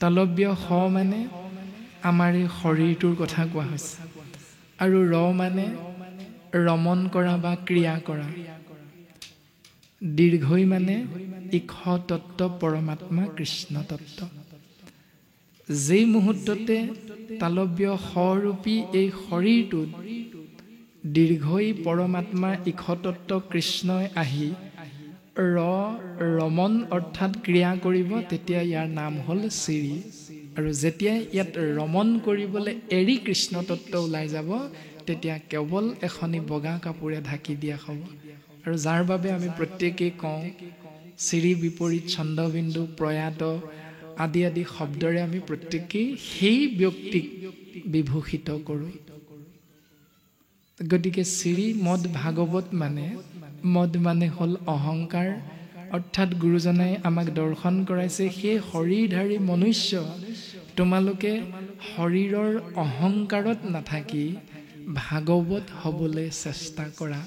তালব্য হ মানে আমাৰ এই শৰীৰটোৰ কথা কোৱা হৈছে আৰু ৰ মানে ৰমন কৰা বা ক্ৰিয়া কৰা দীৰ্ঘই মানে ইখ তত্ত্ব পৰমাত্মা কৃষ্ণ তত্ত্ব যেই মুহূৰ্ততে তালব্য হৰূপী এই শৰীৰটোত দীৰ্ঘই পৰমাত্মা ইখ তত্ত্ব কৃষ্ণই আহি ৰমন অৰ্থাৎ ক্ৰিয়া কৰিব তেতিয়া ইয়াৰ নাম হ'ল শ্ৰী আৰু যেতিয়া ইয়াত ৰমন কৰিবলৈ এৰি কৃষ্ণ তত্ত্ব ওলাই যাব তেতিয়া কেৱল এখনি বগা কাপোৰে ঢাকি দিয়া হ'ব আৰু যাৰ বাবে আমি প্ৰত্যেকেই কওঁ শ্ৰী বিপৰীত ছন্দবিন্দু প্ৰয়াত আদি আদি শব্দৰে আমি প্ৰত্যেকেই সেই ব্যক্তিক বিভূষিত কৰোঁ গতিকে শ্ৰী মদ ভাগৱত মদ মানে হ'ল অহংকাৰ অৰ্থাৎ গুৰুজনাই আমাক দৰ্শন কৰাইছে সেই শৰীৰধাৰী মনুষ্য তোমালোকে শৰীৰৰ অহংকাৰত নাথাকি ভাগৱত হ'বলৈ চেষ্টা কৰা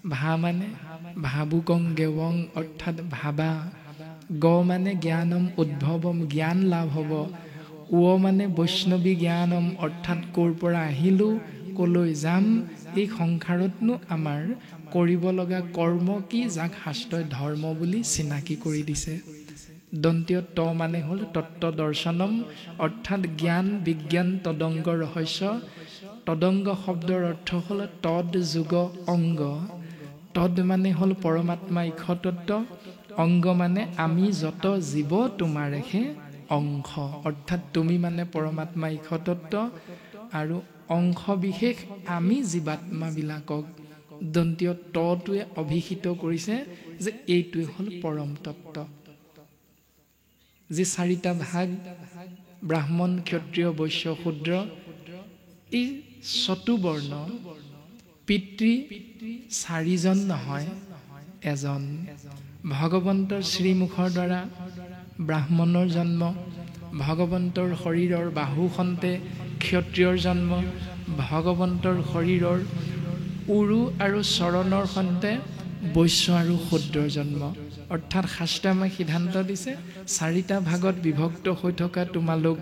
ভা মানে ভাবুকং গেৱং অৰ্থাৎ ভাবা গ মানে জ্ঞানম উদ্ভৱম জ্ঞান লাভ হ'ব ও মানে বৈষ্ণৱী জ্ঞানম অৰ্থাৎ ক'ৰ পৰা আহিলোঁ কলৈ যাম এই সংসাৰতনো আমাৰ কৰিব লগা কৰ্ম কি যাক শাস্ত্ৰই ধৰ্ম বুলি চিনাকি কৰি দিছে দন্তীয় ত মানে হ'ল তত্ত্ব দৰ্শনম অৰ্থাৎ জ্ঞান বিজ্ঞান তদংগ ৰহস্য তদংগ শব্দৰ অৰ্থ হ'ল তদ যুগ অংগ তদ মানে হ'ল পৰমাত্মা ইখ তত্ত্ব অংগ মানে আমি যত জীৱ তোমাৰেহে অংশ অৰ্থাৎ তুমি মানে পৰমাত্মা ইখ তত্ত্ব আৰু অংশ বিশেষ আমি জীৱাত্মাবিলাকক দন্তীয় তটোৱে অভিহিত কৰিছে যে এইটোৱে হ'ল পৰম তত্ত্ব যি চাৰিটা ভাগ ব্ৰাহ্মণ ক্ষত্ৰিয় বৈশ্য শূদ্ৰ এই চতুবৰ্ণ পিতৃ চাৰিজন নহয় এজন ভগৱন্তৰ শ্ৰীমুখৰ দ্বাৰা ব্ৰাহ্মণৰ জন্ম ভগৱন্তৰ শৰীৰৰ বাহুখন্তে ক্ষত্ৰিয়ৰ জন্ম ভগৱন্তৰ শৰীৰৰ উৰু আৰু চৰণৰ খন্তে বৈশ্য আৰু শূদ্ৰৰ জন্ম অৰ্থাৎ শাস্ত্ৰই আমাক সিদ্ধান্ত দিছে চাৰিটা ভাগত বিভক্ত হৈ থকা তোমালোক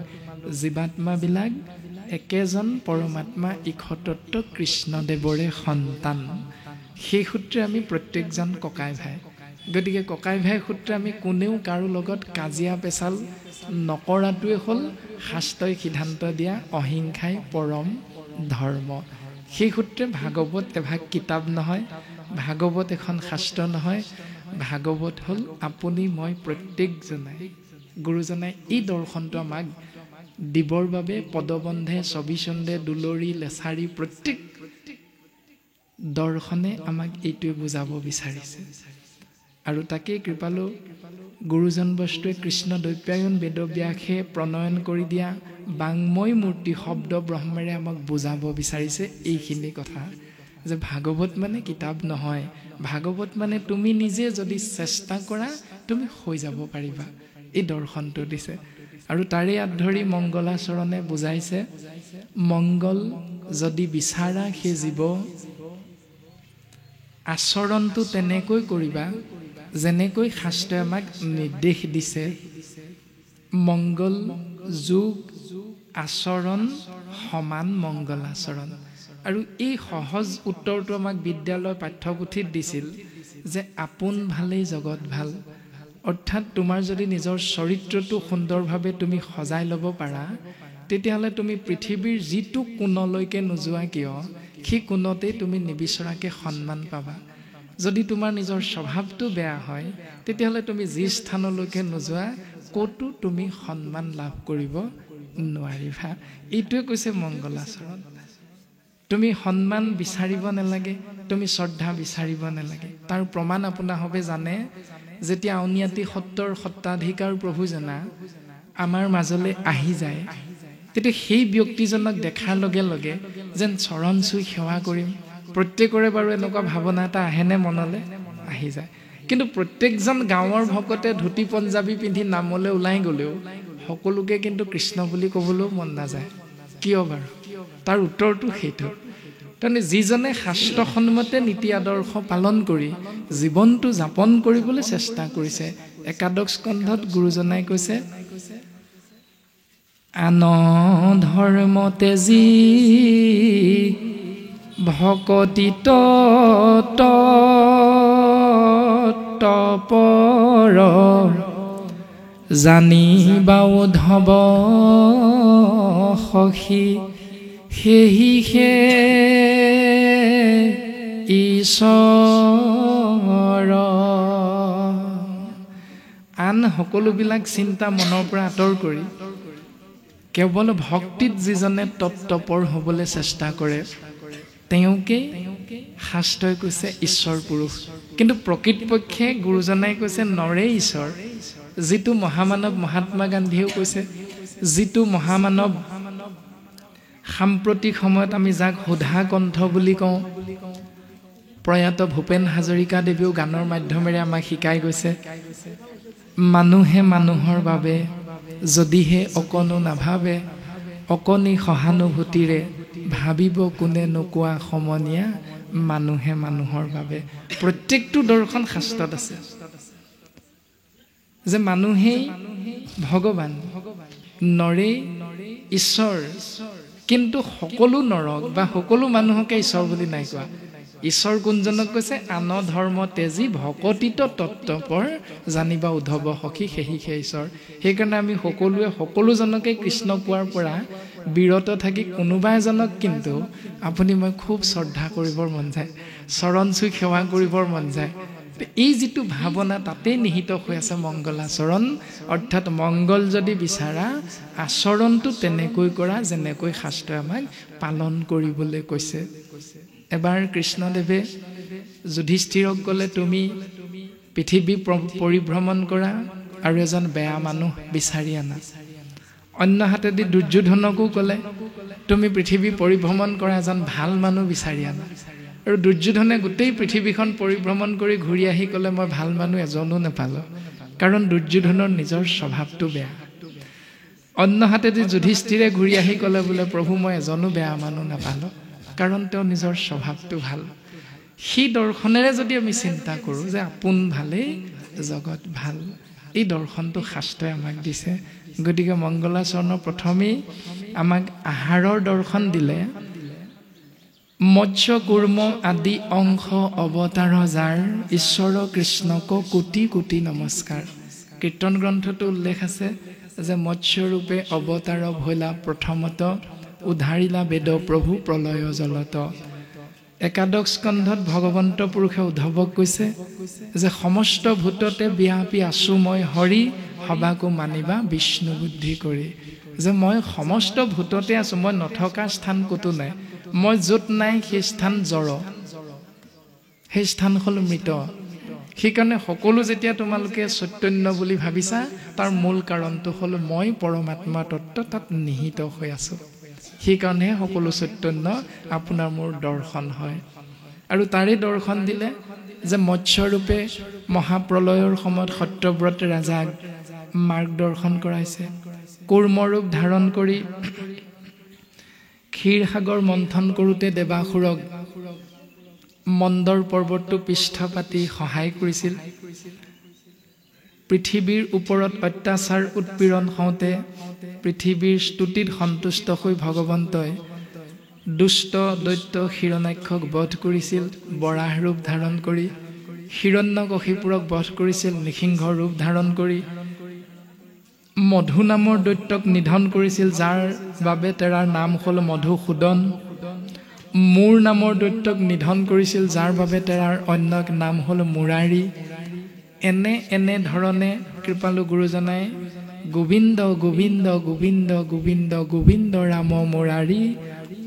জীৱাত্মাবিলাক একেজন পৰমাত্মা ইখ তত্ত্ব কৃষ্ণদেৱৰে সন্তান সেই সূত্ৰে আমি প্ৰত্যেকজন ককাই ভাই গতিকে ককাই ভাই সূত্ৰে আমি কোনেও কাৰো লগত কাজিয়া পেচাল নকৰাটোৱে হ'ল শাস্ত্ৰই সিদ্ধান্ত দিয়া অহিংসাই পৰম ধৰ্ম সেই সূত্ৰে ভাগৱত এভাগ কিতাপ নহয় ভাগৱত এখন শাস্ত্ৰ নহয় ভাগৱত হ'ল আপুনি মই প্ৰত্যেকজনাই গুৰুজনাই এই দৰ্শনটো আমাক দিবৰ বাবে পদবন্ধে ছবিচন্দে দুলৰি লেছাৰি প্ৰত্যেক দৰ্শনে আমাক এইটোৱে বুজাব বিচাৰিছে আৰু তাকেই কৃপালু গুৰুজন বস্তুৱে কৃষ্ণ দৈপ্যায়ন বেদব্যাসে প্ৰণয়ন কৰি দিয়া বাংময় মূৰ্তি শব্দ ব্ৰহ্মেৰে আমাক বুজাব বিচাৰিছে এইখিনি কথা যে ভাগৱত মানে কিতাপ নহয় ভাগৱত মানে তুমি নিজে যদি চেষ্টা কৰা তুমি হৈ যাব পাৰিবা এই দৰ্শনটো দিছে আৰু তাৰে ইয়াত ধৰি মংগলাচৰণে বুজাইছে মংগল যদি বিচাৰা সেই জীৱ আচৰণটো তেনেকৈ কৰিবা যেনেকৈ শাস্ত্ৰই আমাক নিৰ্দেশ দিছে মংগল যোগ আচৰণ সমান মংগলাচৰণ আৰু এই সহজ উত্তৰটো আমাক বিদ্যালয় পাঠ্যপুথিত দিছিল যে আপোন ভালেই জগত ভাল অৰ্থাৎ তোমাৰ যদি নিজৰ চৰিত্ৰটো সুন্দৰভাৱে তুমি সজাই ল'ব পাৰা তেতিয়াহ'লে তুমি পৃথিৱীৰ যিটো কোণলৈকে নোযোৱা কিয় সেই কোণতেই তুমি নিবিচৰাকে সন্মান পাবা যদি তোমাৰ নিজৰ স্বভাৱটো বেয়া হয় তেতিয়াহ'লে তুমি যি স্থানলৈকে নোযোৱা ক'তো তুমি সন্মান লাভ কৰিব নোৱাৰিবা এইটোৱে কৈছে মংগলাচৰণ তুমি সন্মান বিচাৰিব নালাগে তুমি শ্ৰদ্ধা বিচাৰিব নালাগে তাৰ প্ৰমাণ আপোনাৰভাৱে জানে যেতিয়া আউনীআটী সত্ৰৰ সত্ৰাধিকাৰ প্ৰভুজনা আমাৰ মাজলৈ আহি যায় তেতিয়া সেই ব্যক্তিজনক দেখাৰ লগে লগে যেন চৰণ চুই সেৱা কৰিম প্ৰত্যেকৰে বাৰু এনেকুৱা ভাৱনা এটা আহেনে মনলৈ আহি যায় কিন্তু প্ৰত্যেকজন গাঁৱৰ ভকতে ধুতি পঞ্জাবী পিন্ধি নামলৈ ওলাই গ'লেও সকলোকে কিন্তু কৃষ্ণ বুলি ক'বলৈও মন নাযায় কিয় বাৰু তাৰ উত্তৰটো সেইটো তাৰমানে যিজনে শাস্ত্ৰসন্মতে নীতি আদৰ্শ পালন কৰি জীৱনটো যাপন কৰিবলৈ চেষ্টা কৰিছে একাদশ স্কন্ধত গুৰুজনাই কৈছে আন ধৰ্ম তেজি ভকতি তপৰ জানিবা উদ্ধৱ সখী সেহি হে ঈশ্বৰ। আন সকলোবিলাক চিন্তা মনৰ পৰা আঁতৰ কৰি কেৱল ভক্তিত যিজনে তপৰ হ'বলৈ চেষ্টা কৰে তেওঁকে শাস্ত্ৰই কৈছে ঈশ্বৰ পুৰুষ। কিন্তু প্ৰকৃতপক্ষে গুৰুজনাই কৈছে নৰে ঈশ্বৰ। যিটো মহামানৱ মহাত্মা গান্ধীয়েও কৈছে, যিটো মহামানৱ সাম্প্ৰতিক সময়ত আমি যাক সুধা কণ্ঠ বুলি কওঁ, প্ৰয়াত ভূপেন হাজৰিকা দেৱেও গানৰ মাধ্যমেৰে আমাক শিকাই গৈছে, মানুহে মানুহৰ বাবে যদিহে অকণো নাভাবে, অকণি সহানুভূতিৰে ভাবিব কোনে নোকোৱা সমনীয়া, মানুহে মানুহৰ বাবে। প্ৰত্যেকটো দৰ্শন শাস্ত্ৰত আছে যে মানুহেই ভগৱান, নৰেই ঈশ্বৰ। কিন্তু সকলো নৰক বা সকলো মানুহকে ঈশ্বৰ বুলি নাই কোৱা। ঈশ্বৰ কোনজনক কৈছে? আন ধৰ্ম তেজি ভকতিত তত্ত্বপৰ জানিবা উদ্ধৱ সখী সেহি হে ঈশ্বৰ। সেইকাৰণে আমি সকলোৱে সকলোজনকে কৃষ্ণ পোৱাৰ পৰা বিৰত থাকি কোনোবা এজনক কিন্তু আপুনি মই খুব শ্ৰদ্ধা কৰিবৰ মন যায়, চৰণ চুই সেৱা কৰিবৰ মন যায়। এই যিটো ভাৱনা তাতেই নিহিত হৈ আছে মংগলাচৰণ। অৰ্থাৎ মংগল যদি বিচাৰা আচৰণটো তেনেকৈ কৰা যেনেকৈ শাস্ত্ৰই আমাক পালন কৰিবলৈ কৈছে। এবাৰ কৃষ্ণদেৱে যুধিষ্ঠিৰক ক'লে, তুমি পৃথিৱী পৰিভ্ৰমণ কৰা আৰু এজন বেয়া মানুহ বিচাৰি আনা। অন্য হাতেদি দুৰ্যোধনকো ক'লে, তুমি পৃথিৱী পৰিভ্ৰমণ কৰা এজন ভাল মানুহ বিচাৰি আনা। আৰু দুৰ্যোধনে গোটেই পৃথিৱীখন পৰিভ্ৰমণ কৰি ঘূৰি আহি ক'লে, মই ভাল মানুহ এজনো নাপালোঁ। কাৰণ দুৰ্যোধনৰ নিজৰ স্বভাৱটো বেয়া। অন্য হাতেদি যুধিষ্ঠিৰে ঘূৰি আহি ক'লে, বোলে প্ৰভু মই এজনো বেয়া মানুহ নাপালোঁ, কাৰণ তেওঁ নিজৰ স্বভাৱটো ভাল। সেই দৰ্শনেৰে যদি আমি চিন্তা কৰোঁ যে আপোন ভালেই জগত ভাল, এই দৰ্শনটো শাস্ত্ৰই আমাক দিছে। গতিকে মংগলাচৰণৰ প্ৰথমেই আমাক আহাৰৰ দৰ্শন দিলে। মৎস্য কুৰ্ম আদি অংশ অৱতাৰ যাৰ, ঈশ্বৰ কৃষ্ণক কোটি কোটি নমস্কাৰ। কীৰ্তন গ্ৰন্থটো উল্লেখ আছে যে মৎস্যৰূপে অৱতাৰ ভৈলা প্ৰথমত উদ্ধাৰিলা বেদ প্ৰভু প্ৰলয় জলত। একাদশ স্কন্ধত ভগৱন্ত পুৰুষে উদ্ধৱক কৈছে যে সমস্ত ভূততে ব্যাপী আছো মই হৰি, সবাকো মানিবা বিষ্ণু বুদ্ধি কৰি। যে মই সমস্ত ভূততে আছো, মই নথকা স্থান ক'তো নাই। মই য'ত নাই সেই স্থান জড়, সেই স্থান হ'ল মৃত। সেইকাৰণে সকলো যেতিয়া তোমালোকে চৈতন্য বুলি ভাবিছা, তাৰ মূল কাৰণটো হ'ল মই পৰমাত্মা তত্ত্ব তাত নিহিত হৈ আছো। সেইকাৰণেহে সকলো চৈতন্য আপোনাৰ মোৰ দৰ্শন হয়। আৰু তাৰে দৰ্শন দিলে যে মৎস্যৰূপে মহাপ্ৰলয়ৰ সময়ত সত্যব্ৰত ৰাজাক মাৰ্গদৰ্শন কৰাইছে। কুৰ্মৰূপ ধাৰণ কৰি ক্ষীৰসাগৰ মন্থন কৰোঁতে দেৱাসুৰক মন্দৰ পৰ্বতটো পৃষ্ঠ পাতি সহায় কৰিছিল। পৃথিৱীৰ ওপৰত অত্যাচাৰ উৎপীড়ন হওঁতে পৃথিৱীৰ স্তুতিত সন্তুষ্ট হৈ ভগৱন্তই দুষ্ট দৈত্য হিৰণ্যাক্ষক বধ কৰিছিল বৰাহ ৰূপ ধাৰণ কৰি। হিৰণ্যকশিপুৰক বধ কৰিছিল নৃসিংহ ৰূপ ধাৰণ কৰি। মধু নামৰ দৈত্যক নিধন কৰিছিল, যাৰ বাবে তেৰাৰ নাম হ'ল মধুসূদন। মূৰ নামৰ দৈত্যক নিধন কৰিছিল, যাৰ বাবে তেৰাৰ অন্য নাম হ'ল মুৰাৰী। এনে ধৰণে কৃপালু গুৰুজনাই গোবিন্দ গোবিন্দ গোবিন্দ গোবিন্দ গোবিন্দ ৰাম মুৰাৰী,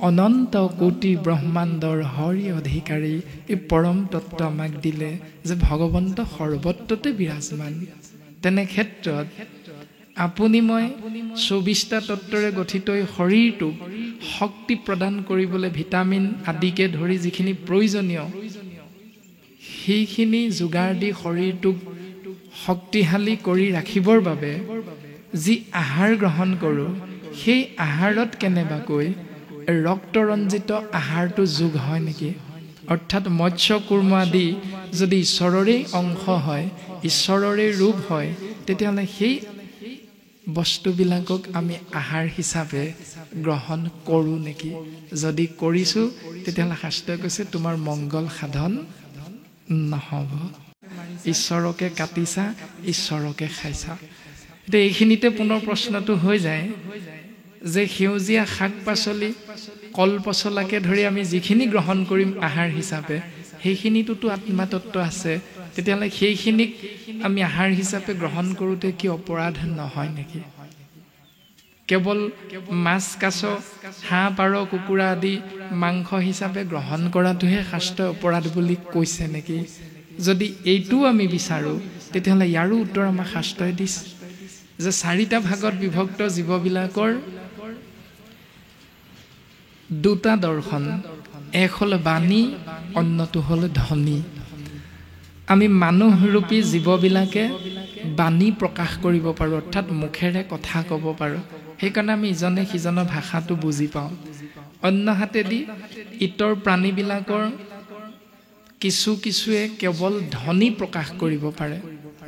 অনন্ত কোটি ব্ৰহ্মাণ্ডৰ হৰি অধিকাৰী, এই পৰম তত্ত্ব আমাক দিলে যে ভগৱন্ত সৰ্বত্ৰতে বিৰাজমান। তেনে ক্ষেত্ৰত আপুনি মই ২৪টা তত্ত্বৰে গঠিত এই শৰীৰটোক শক্তি প্ৰদান কৰিবলৈ ভিটামিন আদিকে ধৰি যিখিনি প্ৰয়োজনীয় সেইখিনি যোগাৰ দি শৰীৰটোক শক্তিশালী কৰি ৰাখিবৰ বাবে যি আহাৰ গ্ৰহণ কৰোঁ, সেই আহাৰত কেনেবাকৈ ৰক্তৰঞ্জিত আহাৰটো যোগ হয় নেকি? অৰ্থাৎ মৎস্য কুৰ্ম আদি যদি ঈশ্বৰৰে অংশ হয়, ঈশ্বৰৰে ৰূপ হয়, তেতিয়াহ'লে সেই বস্তুবিলাকক আমি আহাৰ হিচাপে গ্ৰহণ কৰোঁ নেকি? যদি কৰিছোঁ তেতিয়াহ'লে শাস্ত্ৰই কৈছে তোমাৰ মংগল সাধন নহ'ব। ঈশ্বৰকে কাটিছা, ঈশ্বৰকে খাইছা। এতিয়া এইখিনিতে পুনৰ প্ৰশ্নটো হৈ যায় যে সেউজীয়া শাক পাচলি কল পচলাকে ধৰি আমি যিখিনি গ্ৰহণ কৰিম আহাৰ হিচাপে সেইখিনিটোতো আত্মাতত্ব আছে। তেতিয়াহ'লে সেইখিনিক আমি আহাৰ হিচাপে গ্ৰহণ কৰোঁতে কি অপৰাধ নহয় নেকি? কেৱল মাছ কাছ হাঁহ পাৰ কুকুৰা আদি মাংস হিচাপে গ্ৰহণ কৰাটোহে শাস্ত্ৰই অপৰাধ বুলি কৈছে নেকি? যদি এইটোও আমি বিচাৰোঁ তেতিয়াহ'লে ইয়াৰো উত্তৰ আমাক শাস্ত্ৰই দিছে যে 4টা ভাগত বিভক্ত জীৱবিলাকৰ 2টা দৰ্শন, এক হ'ল বাণী, অন্যটো হ'ল ধ্বনি। আমি মানুহৰূপী জীৱবিলাকে বাণী প্ৰকাশ কৰিব পাৰোঁ, অৰ্থাৎ মুখেৰে কথা ক'ব পাৰোঁ। সেইকাৰণে আমি ইজনে সিজনৰ ভাষাটো বুজি পাওঁ। অন্য হাতেদি ইতৰ প্ৰাণীবিলাকৰ কিছুৱে কেৱল ধ্বনি প্ৰকাশ কৰিব পাৰে।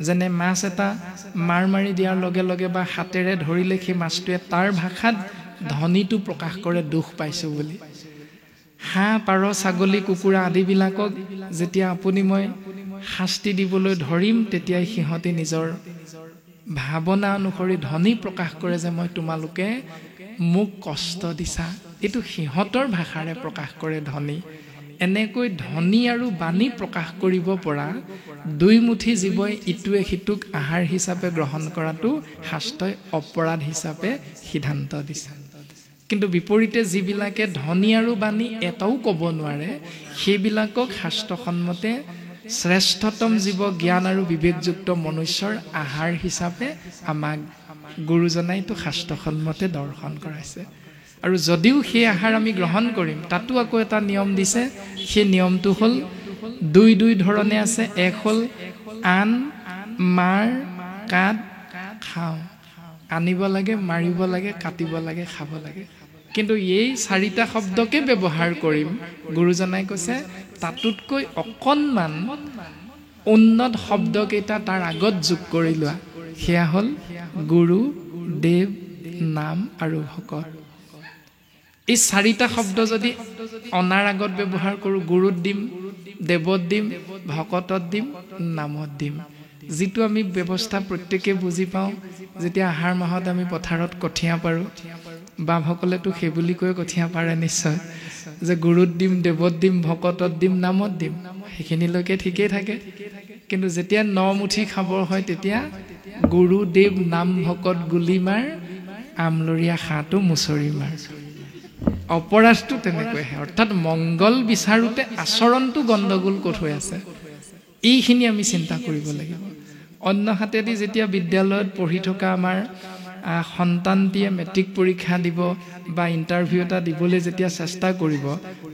যেনে মাছ এটা মাৰ মাৰি দিয়াৰ লগে লগে বা হাতেৰে ধৰিলে সেই মাছটোৱে তাৰ ভাষাত ধ্বনিটো প্ৰকাশ কৰে দুখ পাইছোঁ বুলি। হাঁহ পাৰ ছাগলী কুকুৰা আদিবিলাকক যেতিয়া আপুনি মই শাস্তি দিবলৈ ধৰিম তেতিয়াই সিহঁতে নিজৰ ভাৱনা অনুসৰি ধ্বনি প্ৰকাশ কৰে যে মই তোমালোকে মোক কষ্ট দিছা। এইটো সিহঁতৰ ভাষাৰে প্ৰকাশ কৰে ধ্বনি। এনেকৈ ধ্বনি আৰু বাণী প্ৰকাশ কৰিব পৰা 2 মুঠি জীৱই ইটোৱে সিটোক আহাৰ হিচাপে গ্ৰহণ কৰাটো শাস্ত্ৰই অপৰাধ হিচাপে সিদ্ধান্ত দিছে। কিন্তু বিপৰীতে যিবিলাকে ধ্বনি আৰু বাণী এটাও ক'ব নোৱাৰে সেইবিলাকক শাস্ত্ৰসন্মতে শ্ৰেষ্ঠতম জীৱ জ্ঞান আৰু বিবেকযুক্ত মনুষ্যৰ আহাৰ হিচাপে আমাক গুৰুজনাইতো শাস্ত্ৰসন্মতে দৰ্শন কৰাইছে। আৰু যদিও সেই আহাৰ আমি গ্ৰহণ কৰিম তাতো আকৌ এটা নিয়ম দিছে। সেই নিয়মটো হ'ল 2 ধৰণে আছে। এক হ'ল আন, মাৰ, কাট, খাওঁ। আনিব লাগে, মাৰিব লাগে, কাটিব লাগে, খাব লাগে। কিন্তু এই 4টা শব্দকে ব্যৱহাৰ কৰিম। গুৰুজনাই কৈছে তাতোতকৈ অকণমান উন্নত শব্দকেইটা তাৰ আগত যোগ কৰি লোৱা। সেয়া হ'ল গুৰু, দেৱ, নাম আৰু ভকত। এই 4টা শব্দ যদি অনাৰ আগত ব্যৱহাৰ কৰোঁ, গুৰুত দিম, দেৱত দিম, ভকতত দিম, নামত দিম। যিটো আমি ব্যৱস্থা প্ৰত্যেকে বুজি পাওঁ। যেতিয়া আহাৰ মাহত আমি পথাৰত কঠীয়া পাৰোঁ, বাপসকলেতো সেই বুলি কৈ কঠীয়া পাৰে নিশ্চয়, যে গুৰুত দিম, দেৱত দিম, ভকতত দিম, নামত দিম। সেইখিনিলৈকে ঠিকেই থাকে। কিন্তু যেতিয়া 9 মুঠি খাবৰ হয় তেতিয়া গুৰু, দেৱ, নাম, ভকত গুলি মাৰ, আমলৰীয়া হাঁহটো মুচৰি মাৰ। অপৰাধটো তেনেকৈ। অৰ্থাৎ মংগল বিচাৰোঁতে আচৰণটো গণ্ডগোল ক'ত হৈ আছে এইখিনি আমি চিন্তা কৰিব লাগিব। অন্য হাতেদি যেতিয়া বিদ্যালয়ত পঢ়ি থকা আমাৰ সন্তানটিয়ে মেট্ৰিক পৰীক্ষা দিব বা ইণ্টাৰভিউ এটা দিবলৈ যেতিয়া চেষ্টা কৰিব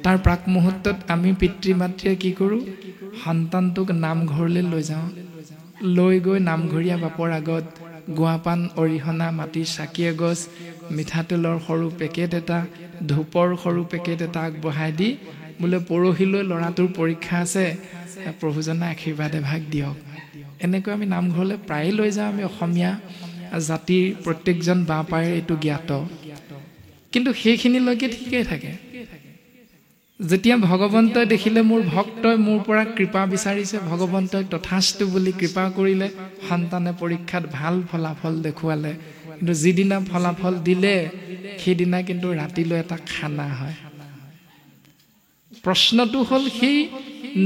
তাৰ প্ৰাক মুহূৰ্তত আমি পিতৃ মাতৃয়ে কি কৰোঁ? সন্তানটোক নামঘৰলৈ লৈ যাওঁ। লৈ গৈ নামঘৰীয়া বাপৰ আগত গুৱাপান, অৰিহণা, মাটিৰ চাকি এগছ, মিঠাতেলৰ সৰু পেকেট এটা, ধূপৰ সৰু পেকেট এটা আগবঢ়াই দি বোলে পৰহিলৈ ল'ৰাটোৰ পৰীক্ষা আছে, প্ৰভুজনে আশীৰ্বাদ এভাগ দিয়ক। এনেকৈ আমি নামঘৰলৈ প্ৰায়ে লৈ যাওঁ। আমি অসমীয়া জাতিৰ প্ৰত্যেকজন বাপাই এইটো জ্ঞাত। কিন্তু সেইখিনিলৈকে ঠিকেই থাকে। যেতিয়া ভগৱন্তই দেখিলে মোৰ ভক্তই মোৰ পৰা কৃপা বিচাৰিছে, ভগৱন্তই তথাস্তু বুলি কৃপা কৰিলে, সন্তানে পৰীক্ষাত ভাল ফলাফল দেখুৱালে। কিন্তু যিদিনা ফলাফল দিলে সেইদিনা কিন্তু ৰাতিলৈ এটা খানা হয়। প্ৰশ্নটো হ'ল সেই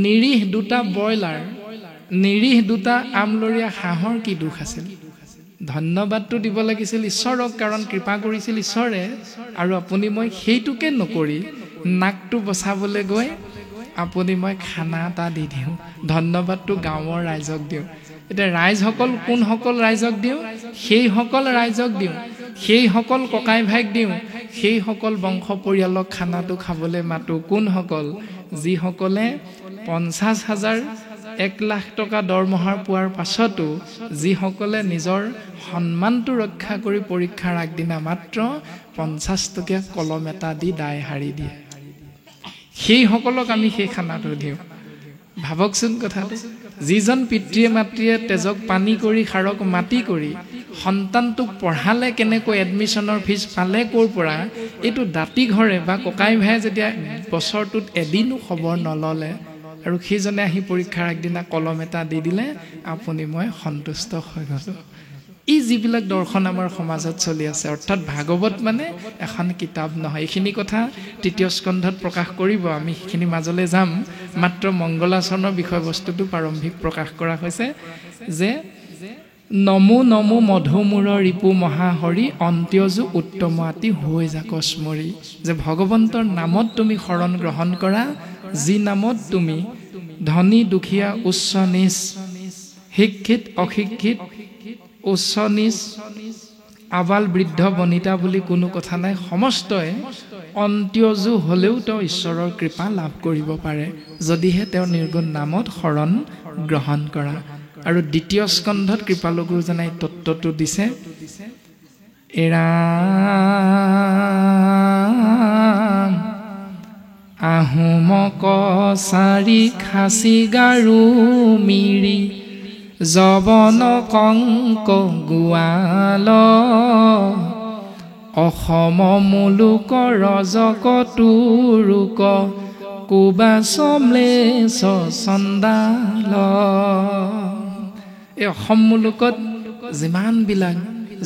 নিৰীহ 2টা ব্ৰইলাৰ, নিৰীহ 2টা আমলৰীয়া হাঁহৰ কি দুখ আছিল? ধন্যবাদটো দিব লাগিছিল ঈশ্বৰক, কাৰণ কৃপা কৰিছিল ঈশ্বৰে। আৰু আপুনি মই সেইটোকে নকৰি নাকটো বচাবলৈ গৈ আপুনি মই খানা এটা দি দিওঁ, ধন্যবাদটো গাঁৱৰ ৰাইজক দিওঁ। এতিয়া ৰাইজসকল কোনসকল ৰাইজক দিওঁ? সেইসকল ৰাইজক দিওঁ, সেইসকল ককাই ভাইক দিওঁ, সেইসকল বংশ পৰিয়ালক খানাটো খাবলৈ মাতোঁ। কোনসকল? যিসকলে 50,000 1 লাখ টকা দৰমহাৰ পোৱাৰ পাছতো যিসকলে নিজৰ সন্মানটো ৰক্ষা কৰি পৰীক্ষাৰ আগদিনা মাত্ৰ 50 টকীয়া কলম এটা দি দাই হাৰি দিয়ে, সেইসকলক আমি সেই খানাটো দিওঁ। ভাবকচোন কথাটো। যিজন পিতৃয়ে মাতৃয়ে তেজক পানী কৰি সাৰক মাটি কৰি সন্তানটোক পঢ়ালে কেনেকৈ, এডমিশ্যনৰ ফিজ পালে ক'ৰ পৰা, এইটো দাঁতি ঘৰে বা ককাই ভাই যেতিয়া বছৰটোত এদিনো খবৰ নল'লে আৰু সেইজনে আহি পৰীক্ষাৰ আগদিনা কলম এটা দি দিলে, আপুনি মই সন্তুষ্ট হৈ গ'লোঁ। এই যিবিলাক দৰ্শন আমাৰ সমাজত চলি আছে, অৰ্থাৎ ভাগৱত মানে এখন কিতাপ নহয়। এইখিনি কথা ৩য় স্কন্ধত প্ৰকাশ কৰিব, আমি সেইখিনি মাজলৈ যাম। মাত্ৰ মংগলাচৰণৰ বিষয়বস্তুটো প্ৰাৰম্ভিক প্ৰকাশ কৰা হৈছে যে নমো নমো মধুমূৰ ৰিপু মহাহৰি অন্ত্যজু উত্তম আতি হৈ জাকস্মৰি, যে ভগৱন্তৰ নামত তুমি শৰণ গ্ৰহণ কৰা, যি নামত তুমি ধনী দুখীয়া উচ্চ নীচ, শিক্ষিত অশিক্ষিত, উচ্চ নীচ, আবাল বৃদ্ধ বনিতা বুলি কোনো কথা নাই, সমস্তই অন্ত্যজু হ'লেও তেওঁ ঈশ্বৰৰ কৃপা লাভ কৰিব পাৰে, যদিহে তেওঁ নিৰ্গুণ নামত শৰণ গ্ৰহণ কৰা। আৰু ২য় স্কন্ধত কৃপালু গুৰুজনাই তত্ত্বটো দিছে, এৰা আহোম কছাৰী খাচী গাৰো মিৰি যবন কংক গোৱাল, অসম মুলুক ৰজক তুৰুক কুবা চমলেশ চণ্ডাল। এই অসম মুলুকত যিমানবিলাক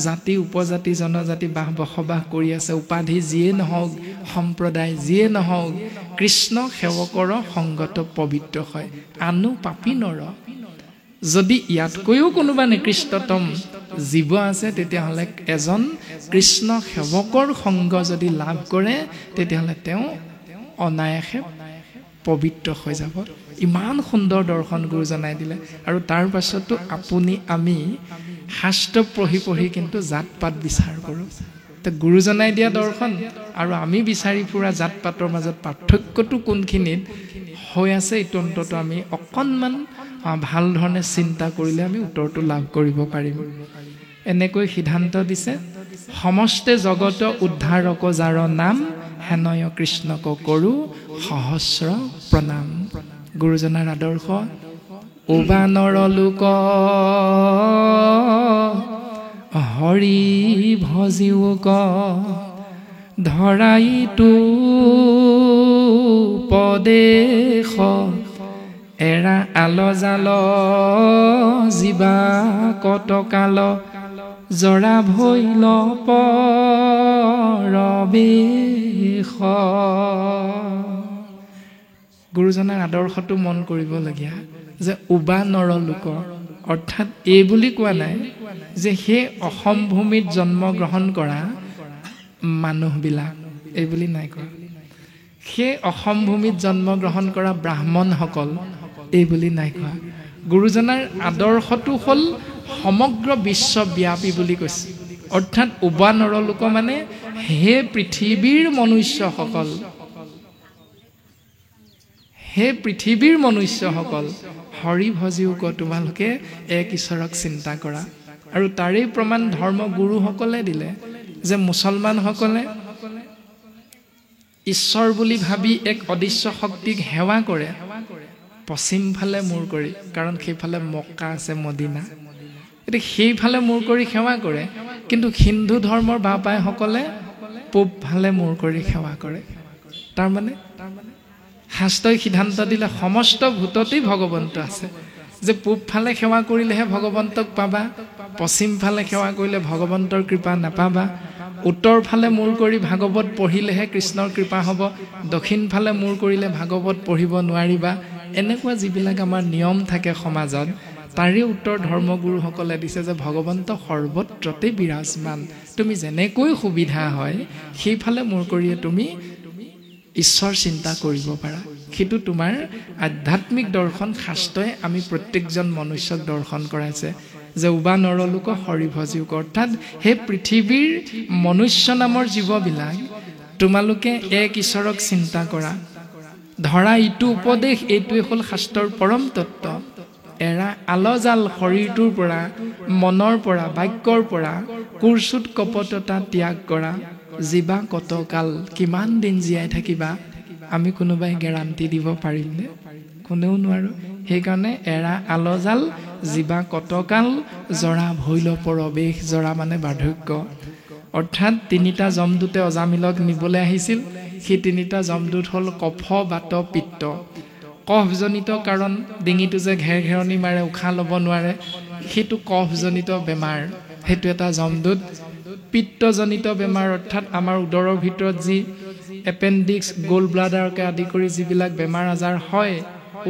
জাতি উপজাতি জনজাতি বসবাস কৰি আছে, উপাধি যিয়ে নহওক, সম্প্ৰদায় যিয়ে নহওক, কৃষ্ণ সেৱকৰ সংগত পবিত্ৰ হয়, আনো পাপী নৰ। যদি ইয়াতকৈও কোনোবা নিকৃষ্টতম জীৱ আছে, তেতিয়াহ'লে এজন কৃষ্ণ সেৱকৰ সংগ যদি লাভ কৰে, তেতিয়াহ'লে তেওঁ অনায়াসে পবিত্ৰ হৈ যাব। ইমান সুন্দৰ দৰ্শন গুৰুজনাই দিলে। আৰু তাৰ পাছতো আপুনি আমি শাস্ত্ৰ পঢ়ি পঢ়ি কিন্তু জাত পাত বিচাৰ কৰোঁ। তো গুৰুজনাই দিয়া দৰ্শন আৰু আমি বিচাৰি ফুৰা জাত পাতৰ মাজত পাৰ্থক্যটো কোনখিনিত হৈ আছে, এইটো অন্তত আমি অকণমান ভাল ধৰণে চিন্তা কৰিলে আমি উত্তৰটো লাভ কৰিব পাৰিম। এনেকৈ সিদ্ধান্ত দিছে, সমস্তে জগত উদ্ধাৰক যাৰ নাম, হেনয় কৃষ্ণক কৰোঁ সহস্ৰ প্ৰণাম। গুৰুজনাৰ আদৰ্শ, উবানৰ লোক হৰি ভজিওক, ধৰাইতো পদেশ এৰা আল জাল, জীৱা কতকাল জৰা ভৈল পৰবেশ। গুৰুজনাৰ আদৰ্শটো মন কৰিবলগীয়া যে উবা নৰ লোক, অৰ্থাৎ এই বুলি কোৱা নাই যে সেই অসম ভূমিত জন্মগ্ৰহণ কৰা মানুহবিলাক, এই বুলি নাই কোৱা। সেই অসম ভূমিত জন্মগ্ৰহণ কৰা ব্ৰাহ্মণসকল, এই বুলি নাই কোৱা। গুৰুজনাৰ আদৰ্শটো হ'ল সমগ্ৰ বিশ্বব্যাপী বুলি কৈছে। অৰ্থাৎ উবা নৰলোক মানে হে পৃথিৱীৰ মনুষ্যসকল, হে পৃথিৱীৰ মনুষ্যসকল, হৰি ভজিওক, তোমালোকে এক ঈশ্বৰক চিন্তা কৰা। আৰু তাৰেই প্ৰমাণ ধৰ্মগুৰুসকলে দিলে যে মুছলমানসকলে ঈশ্বৰ বুলি ভাবি এক অদৃশ্য শক্তিক সেৱা কৰে পশ্চিম ফালে মূৰ কৰি, কাৰণ সেইফালে মক্কা আছে, মদিনা, এতিয়া সেইফালে মূৰ কৰি সেৱা কৰে। কিন্তু হিন্দু ধৰ্মৰ বাপাইসকলে পূব ফালে মূৰ কৰি সেৱা কৰে। তাৰমানে শাস্ত্ৰই সিদ্ধান্ত দিলে সমস্ত ভূততেই ভগৱন্ত আছে, যে পূব ফালে সেৱা কৰিলেহে ভগৱন্তক পাবা, পশ্চিম ফালে সেৱা কৰিলে ভগৱন্তৰ কৃপা নাপাবা, উত্তৰ ফালে মূৰ কৰি ভাগৱত পঢ়িলেহে কৃষ্ণৰ কৃপা হ'ব, দক্ষিণ ফালে মূৰ কৰিলে ভাগৱত পঢ়িব নোৱাৰিবা। এনেকুৱা যিবিলাক আমাৰ নিয়ম থাকে সমাজত, তাৰে উত্তৰ ধৰ্মগুৰুসকলে দিছে যে ভগৱন্ত সৰ্বত্ৰতে বিৰাজমান, তুমি যেনেকৈ সুবিধা হয় সেইফালে মূৰ কৰিয়ে তুমি ঈশ্বৰ চিন্তা কৰিব পাৰা। সেইটো তোমাৰ আধ্যাত্মিক দৰ্শন। শাস্ত্ৰই আমি প্ৰত্যেকজন মনুষ্যক দৰ্শন কৰাইছে যে উবা নৰলোক হৰি ভজিওক, অৰ্থাৎ সেই পৃথিৱীৰ মনুষ্য নামৰ জীৱবিলাক তোমালোকে এক ঈশ্বৰক চিন্তা কৰা, ধৰা ইটো উপদেশ, এইটোৱে হ'ল শাস্ত্ৰৰ পৰম তত্ত্ব। এৰা আলজাল, শৰীৰটোৰ পৰা, মনৰ পৰা, বাক্যৰ পৰা কুৰ্চুত কপটতা ত্যাগ কৰা, জীৱা কতকাল, কিমান দিন জীয়াই থাকিবা, আমি কোনোবাই গেৰাণ্টি দিব পাৰিমনে? কোনেও নোৱাৰো। সেইকাৰণে এৰা আলজাল জীৱা কতকাল জৰা ভৈল প্ৰৱেশ। জৰা মানে বাৰ্ধক্য, অৰ্থাৎ তিনিটা যমদূতে অজামিলক নিবলৈ আহিছিল। সেই তিনিটা যমদূত হ'ল কফ, বাত, পিত্ত। কফজনিত কাৰণ, ডিঙিটো যে ঘেৰঘেৰণি মাৰে, উশাহ ল'ব নোৱাৰে, সেইটো কফজনিত বেমাৰ, সেইটো এটা যমদূত। পিত্তজনিত বেমাৰ, অৰ্থাৎ আমাৰ উদৰৰ ভিতৰত যি এপেণ্ডিক্স, গ'ল ব্লাডাৰকে আদি কৰি যিবিলাক বেমাৰ আজাৰ হয়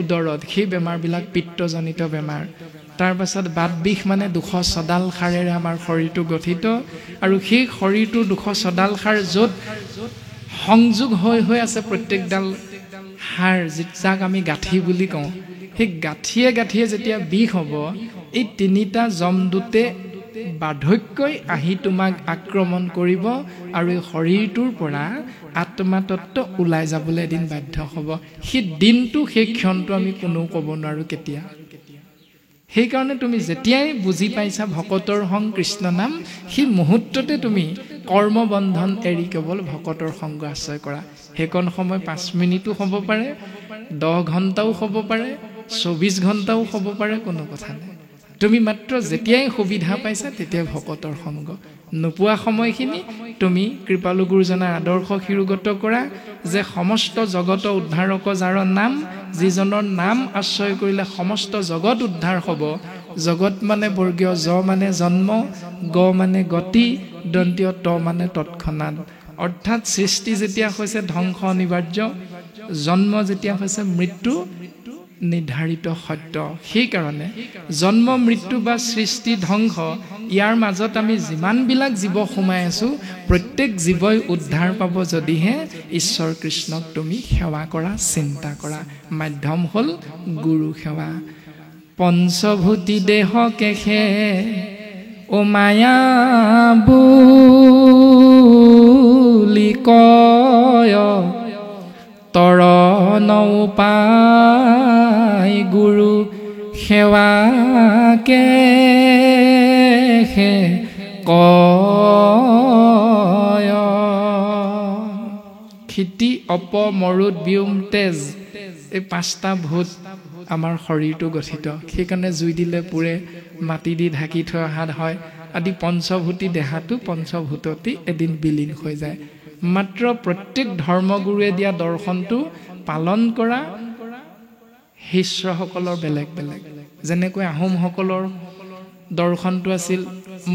উদৰত, সেই বেমাৰবিলাক পিত্তজনিত বেমাৰ। তাৰ পাছত বাত বিষ, মানে 214ডাল সাৰেৰে আমাৰ শৰীৰটো গঠিত, আৰু সেই শৰীৰটোৰ 214ডাল য'ত সংযোগ হৈ হৈ আছে প্ৰত্যেকডাল হাড়, যাক আমি গাঁঠি বুলি কওঁ, সেই গাঁঠিয়ে গাঁঠিয়ে যেতিয়া বিষ হ'ব, এই তিনিটা যমদূতে বাৰ্ধক্যই আহি তোমাক আক্ৰমণ কৰিব, আৰু এই শৰীৰটোৰ পৰা আত্মাতত্ব ওলাই যাবলৈ এদিন বাধ্য হ'ব। সেই দিনটো, সেই ক্ষণটো আমি কোনেও ক'ব নোৱাৰো কেতিয়া। সেইকাৰণে তুমি যেতিয়াই বুজি পাইছা ভকতৰ সং কৃষ্ণ নাম, সেই মুহূৰ্ততে তুমি কৰ্মবন্ধন এৰি কেৱল ভকতৰ সংগ আশ্ৰয় কৰা। সেইকণ সময় 5 মিনিটো হ'ব পাৰে, 10 ঘণ্টাও হ'ব পাৰে, 24 ঘণ্টাও হ'ব পাৰে, কোনো কথা নাই। তুমি মাত্ৰ যেতিয়াই সুবিধা পাইছা তেতিয়াই ভকতৰ সংগ। নোপোৱা সময়খিনি তুমি কৃপালু গুৰুজনাৰ আদৰ্শ শিৰোগত কৰা, যে সমস্ত জগত উদ্ধাৰক যাৰ নাম, যিজনৰ নাম আশ্ৰয় কৰিলে সমস্ত জগত উদ্ধাৰ হ'ব। জগত মানে বৰ্গীয় জ মানে জন্ম, গ মানে গতি, দন্তীয় ত মানে তৎক্ষণাৎ। অৰ্থাৎ সৃষ্টি যেতিয়া হৈছে ধ্বংস অনিবাৰ্য, জন্ম যেতিয়া হৈছে মৃত্যু নিৰ্ধাৰিত সত্য। সেইকাৰণে জন্ম মৃত্যু বা সৃষ্টি ধ্বংস, ইয়াৰ মাজত আমি যিমানবিলাক জীৱ সোমাই আছো, প্ৰত্যেক জীৱই উদ্ধাৰ পাব যদিহে ঈশ্বৰ কৃষ্ণক তুমি সেৱা কৰা, চিন্তা কৰা। মাধ্যম হ'ল গুৰু সেৱা। পঞ্চভূতি দেহ কেশে ও মায়া বুলি কয়, তৰ নৌপাই গুৰু সেৱাকে কয়। ক্ষিতি, অপ, মৰুদ, ব্যোম, তেজ, এই 5টা ভূত আমাৰ শৰীৰটো গঠিত। সেইকাৰণে জুই দিলে পুৰে, মাটি দি ঢাকি থৈ অহা হয় আদি। পঞ্চভূতি দেহাটো পঞ্চভূততি এদিন বিলীন হৈ যায়। মাত্ৰ প্ৰত্যেক ধৰ্মগুৰুৱে দিয়া দৰ্শনটো পালন কৰা শিষ্যসকলৰ বেলেগ বেলেগ। যেনেকৈ আহোমসকলৰ দৰ্শনটো আছিল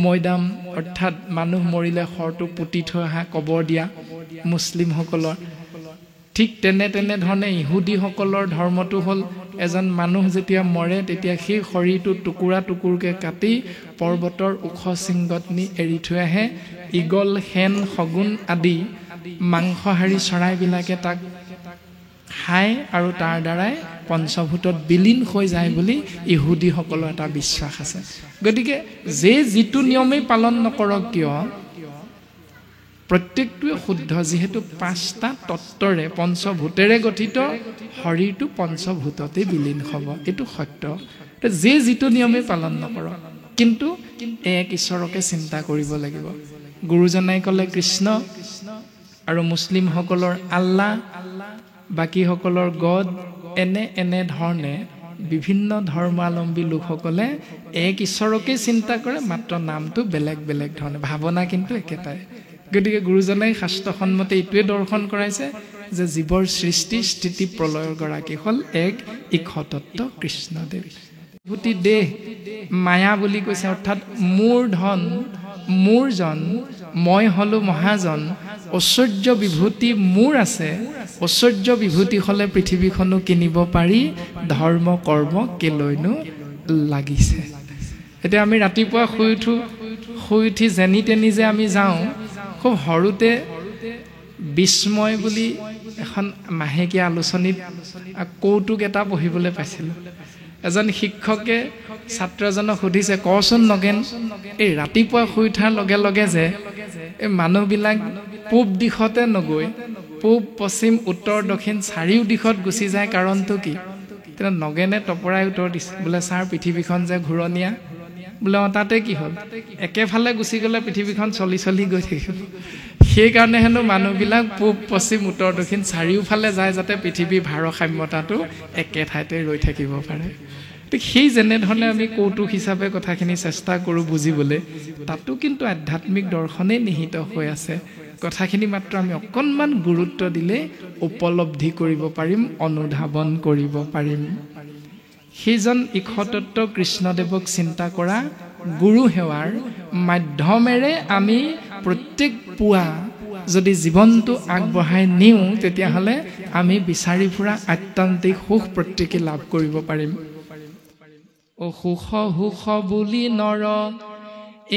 মৈদাম, অৰ্থাৎ মানুহ মৰিলে শৰটো পুতি থৈ অহা, কবৰ দিয়া। মুছলিমসকলৰ ঠিক তেনেধৰণে ইহুদীসকলৰ ধৰ্মটো হ'ল, এজন মানুহ যেতিয়া মৰে তেতিয়া সেই শৰীৰটো টুকুৰা টুকুৰকৈ কাটি পৰ্বতৰ ওখ শৃংগত নি এৰি থৈ আহে। ঈগল, শেন, শগুন আদি মাংসহাৰী চৰাইবিলাকে তাক খায়, আৰু তাৰ দ্বাৰাই পঞ্চভূতত বিলীন হৈ যায় বুলি ইহুদীসকলৰ এটা বিশ্বাস আছে। গতিকে যে যিটো নিয়মেই পালন নকৰক কিয়, প্ৰত্যেকটোৱে শুদ্ধ। যিহেতু 5টা তত্ত্বৰে, পঞ্চভূতেৰে গঠিত শৰীৰটো পঞ্চভূততে বিলীন হ'ব, এইটো সত্য। যে যিটো নিয়মেই পালন নকৰক, কিন্তু এক ঈশ্বৰকে চিন্তা কৰিব লাগিব। গুৰুজনাই ক'লে কৃষ্ণ, আৰু মুছলিমসকলৰ আল্লাহ, বাকীসকলৰ গড। এনে ধৰণে বিভিন্ন ধৰ্মাৱলম্বী লোকসকলে এক ঈশ্বৰকে চিন্তা কৰে, মাত্ৰ নামটো বেলেগ বেলেগ ধৰণে, ভাৱনা কিন্তু একেটাই। গতিকে গুৰুজনাই শাস্ত্ৰসন্মতে এইটোৱে দৰ্শন কৰাইছে যে জীৱৰ সৃষ্টি স্থিতি প্ৰলয়ৰ গৰাকী হ'ল এক ইক্ষতত্ত্ব কৃষ্ণদেৱ। ভূতি দেহ মায়া বুলি কৈছে, অৰ্থাৎ মোৰ ধন, মোৰ জন, মই হলো মহাজন, ঐশ্বৰ্য বিভূতি মোৰ আছে। ঐশ্বৰ্য বিভূতি হ'লে পৃথিৱীখনো কিনিব পাৰি, ধৰ্ম কৰ্ম কেলৈনো লাগিছে। এতিয়া আমি ৰাতিপুৱা শুই উঠি যেনি তেনি যে আমি যাওঁ, খুব সৰুতে বিস্ময় বুলি এখন মাহেকীয়া আলোচনীত কৌতুক এটা পঢ়িবলৈ পাইছিলোঁ। এজন শিক্ষকে ছাত্ৰ এজনক সুধিছে, কচোন নগেন, এই ৰাতিপুৱা শুই উঠাৰ লগে লগে যে এই মানুহবিলাক পূব দিশতে নগৈ পূব, পশ্চিম, উত্তৰ, দক্ষিণ 4 দিশত গুচি যায়, কাৰণটো কি? তেতিয়া নগেনে তপৰাই উত্তৰ দিছে, বোলে ছাৰ পৃথিৱীখন যে ঘূৰণীয়া। বোলে তাতে কি হ'ল? একেফালে গুচি গ'লে পৃথিৱীখন চলি গৈ থাকিব। সেইকাৰণে হেনো মানুহবিলাক পূব পশ্চিম উত্তৰ দক্ষিণ চাৰিওফালে যায় যাতে পৃথিৱীৰ ভাৰসাম্যতাটো একে ঠাইতে ৰৈ থাকিব পাৰে সেই যেনেধৰণে আমি কৌতুক হিচাপে কথাখিনি চেষ্টা কৰোঁ বুজিবলৈ তাতো কিন্তু আধ্যাত্মিক দৰ্শনে নিহিত হৈ আছে কথাখিনি মাত্ৰ আমি অকণমান গুৰুত্ব দিলে উপলব্ধি কৰিব পাৰিম অনুধাৱন কৰিব পাৰিম সেইজন ইক্ষতত্ত্ব কৃষ্ণদেৱক চিন্তা কৰা গুৰু সেৱাৰ মাধ্যমেৰে আমি প্ৰত্যেক পুৱা যদি জীৱনটো আগবঢ়াই নিওঁ তেতিয়াহ'লে আমি বিচাৰি ফুৰা আত্যন্তিক সুখ প্ৰত্যেকে লাভ কৰিব পাৰিম ও সুখ সুখ বুলি নৰ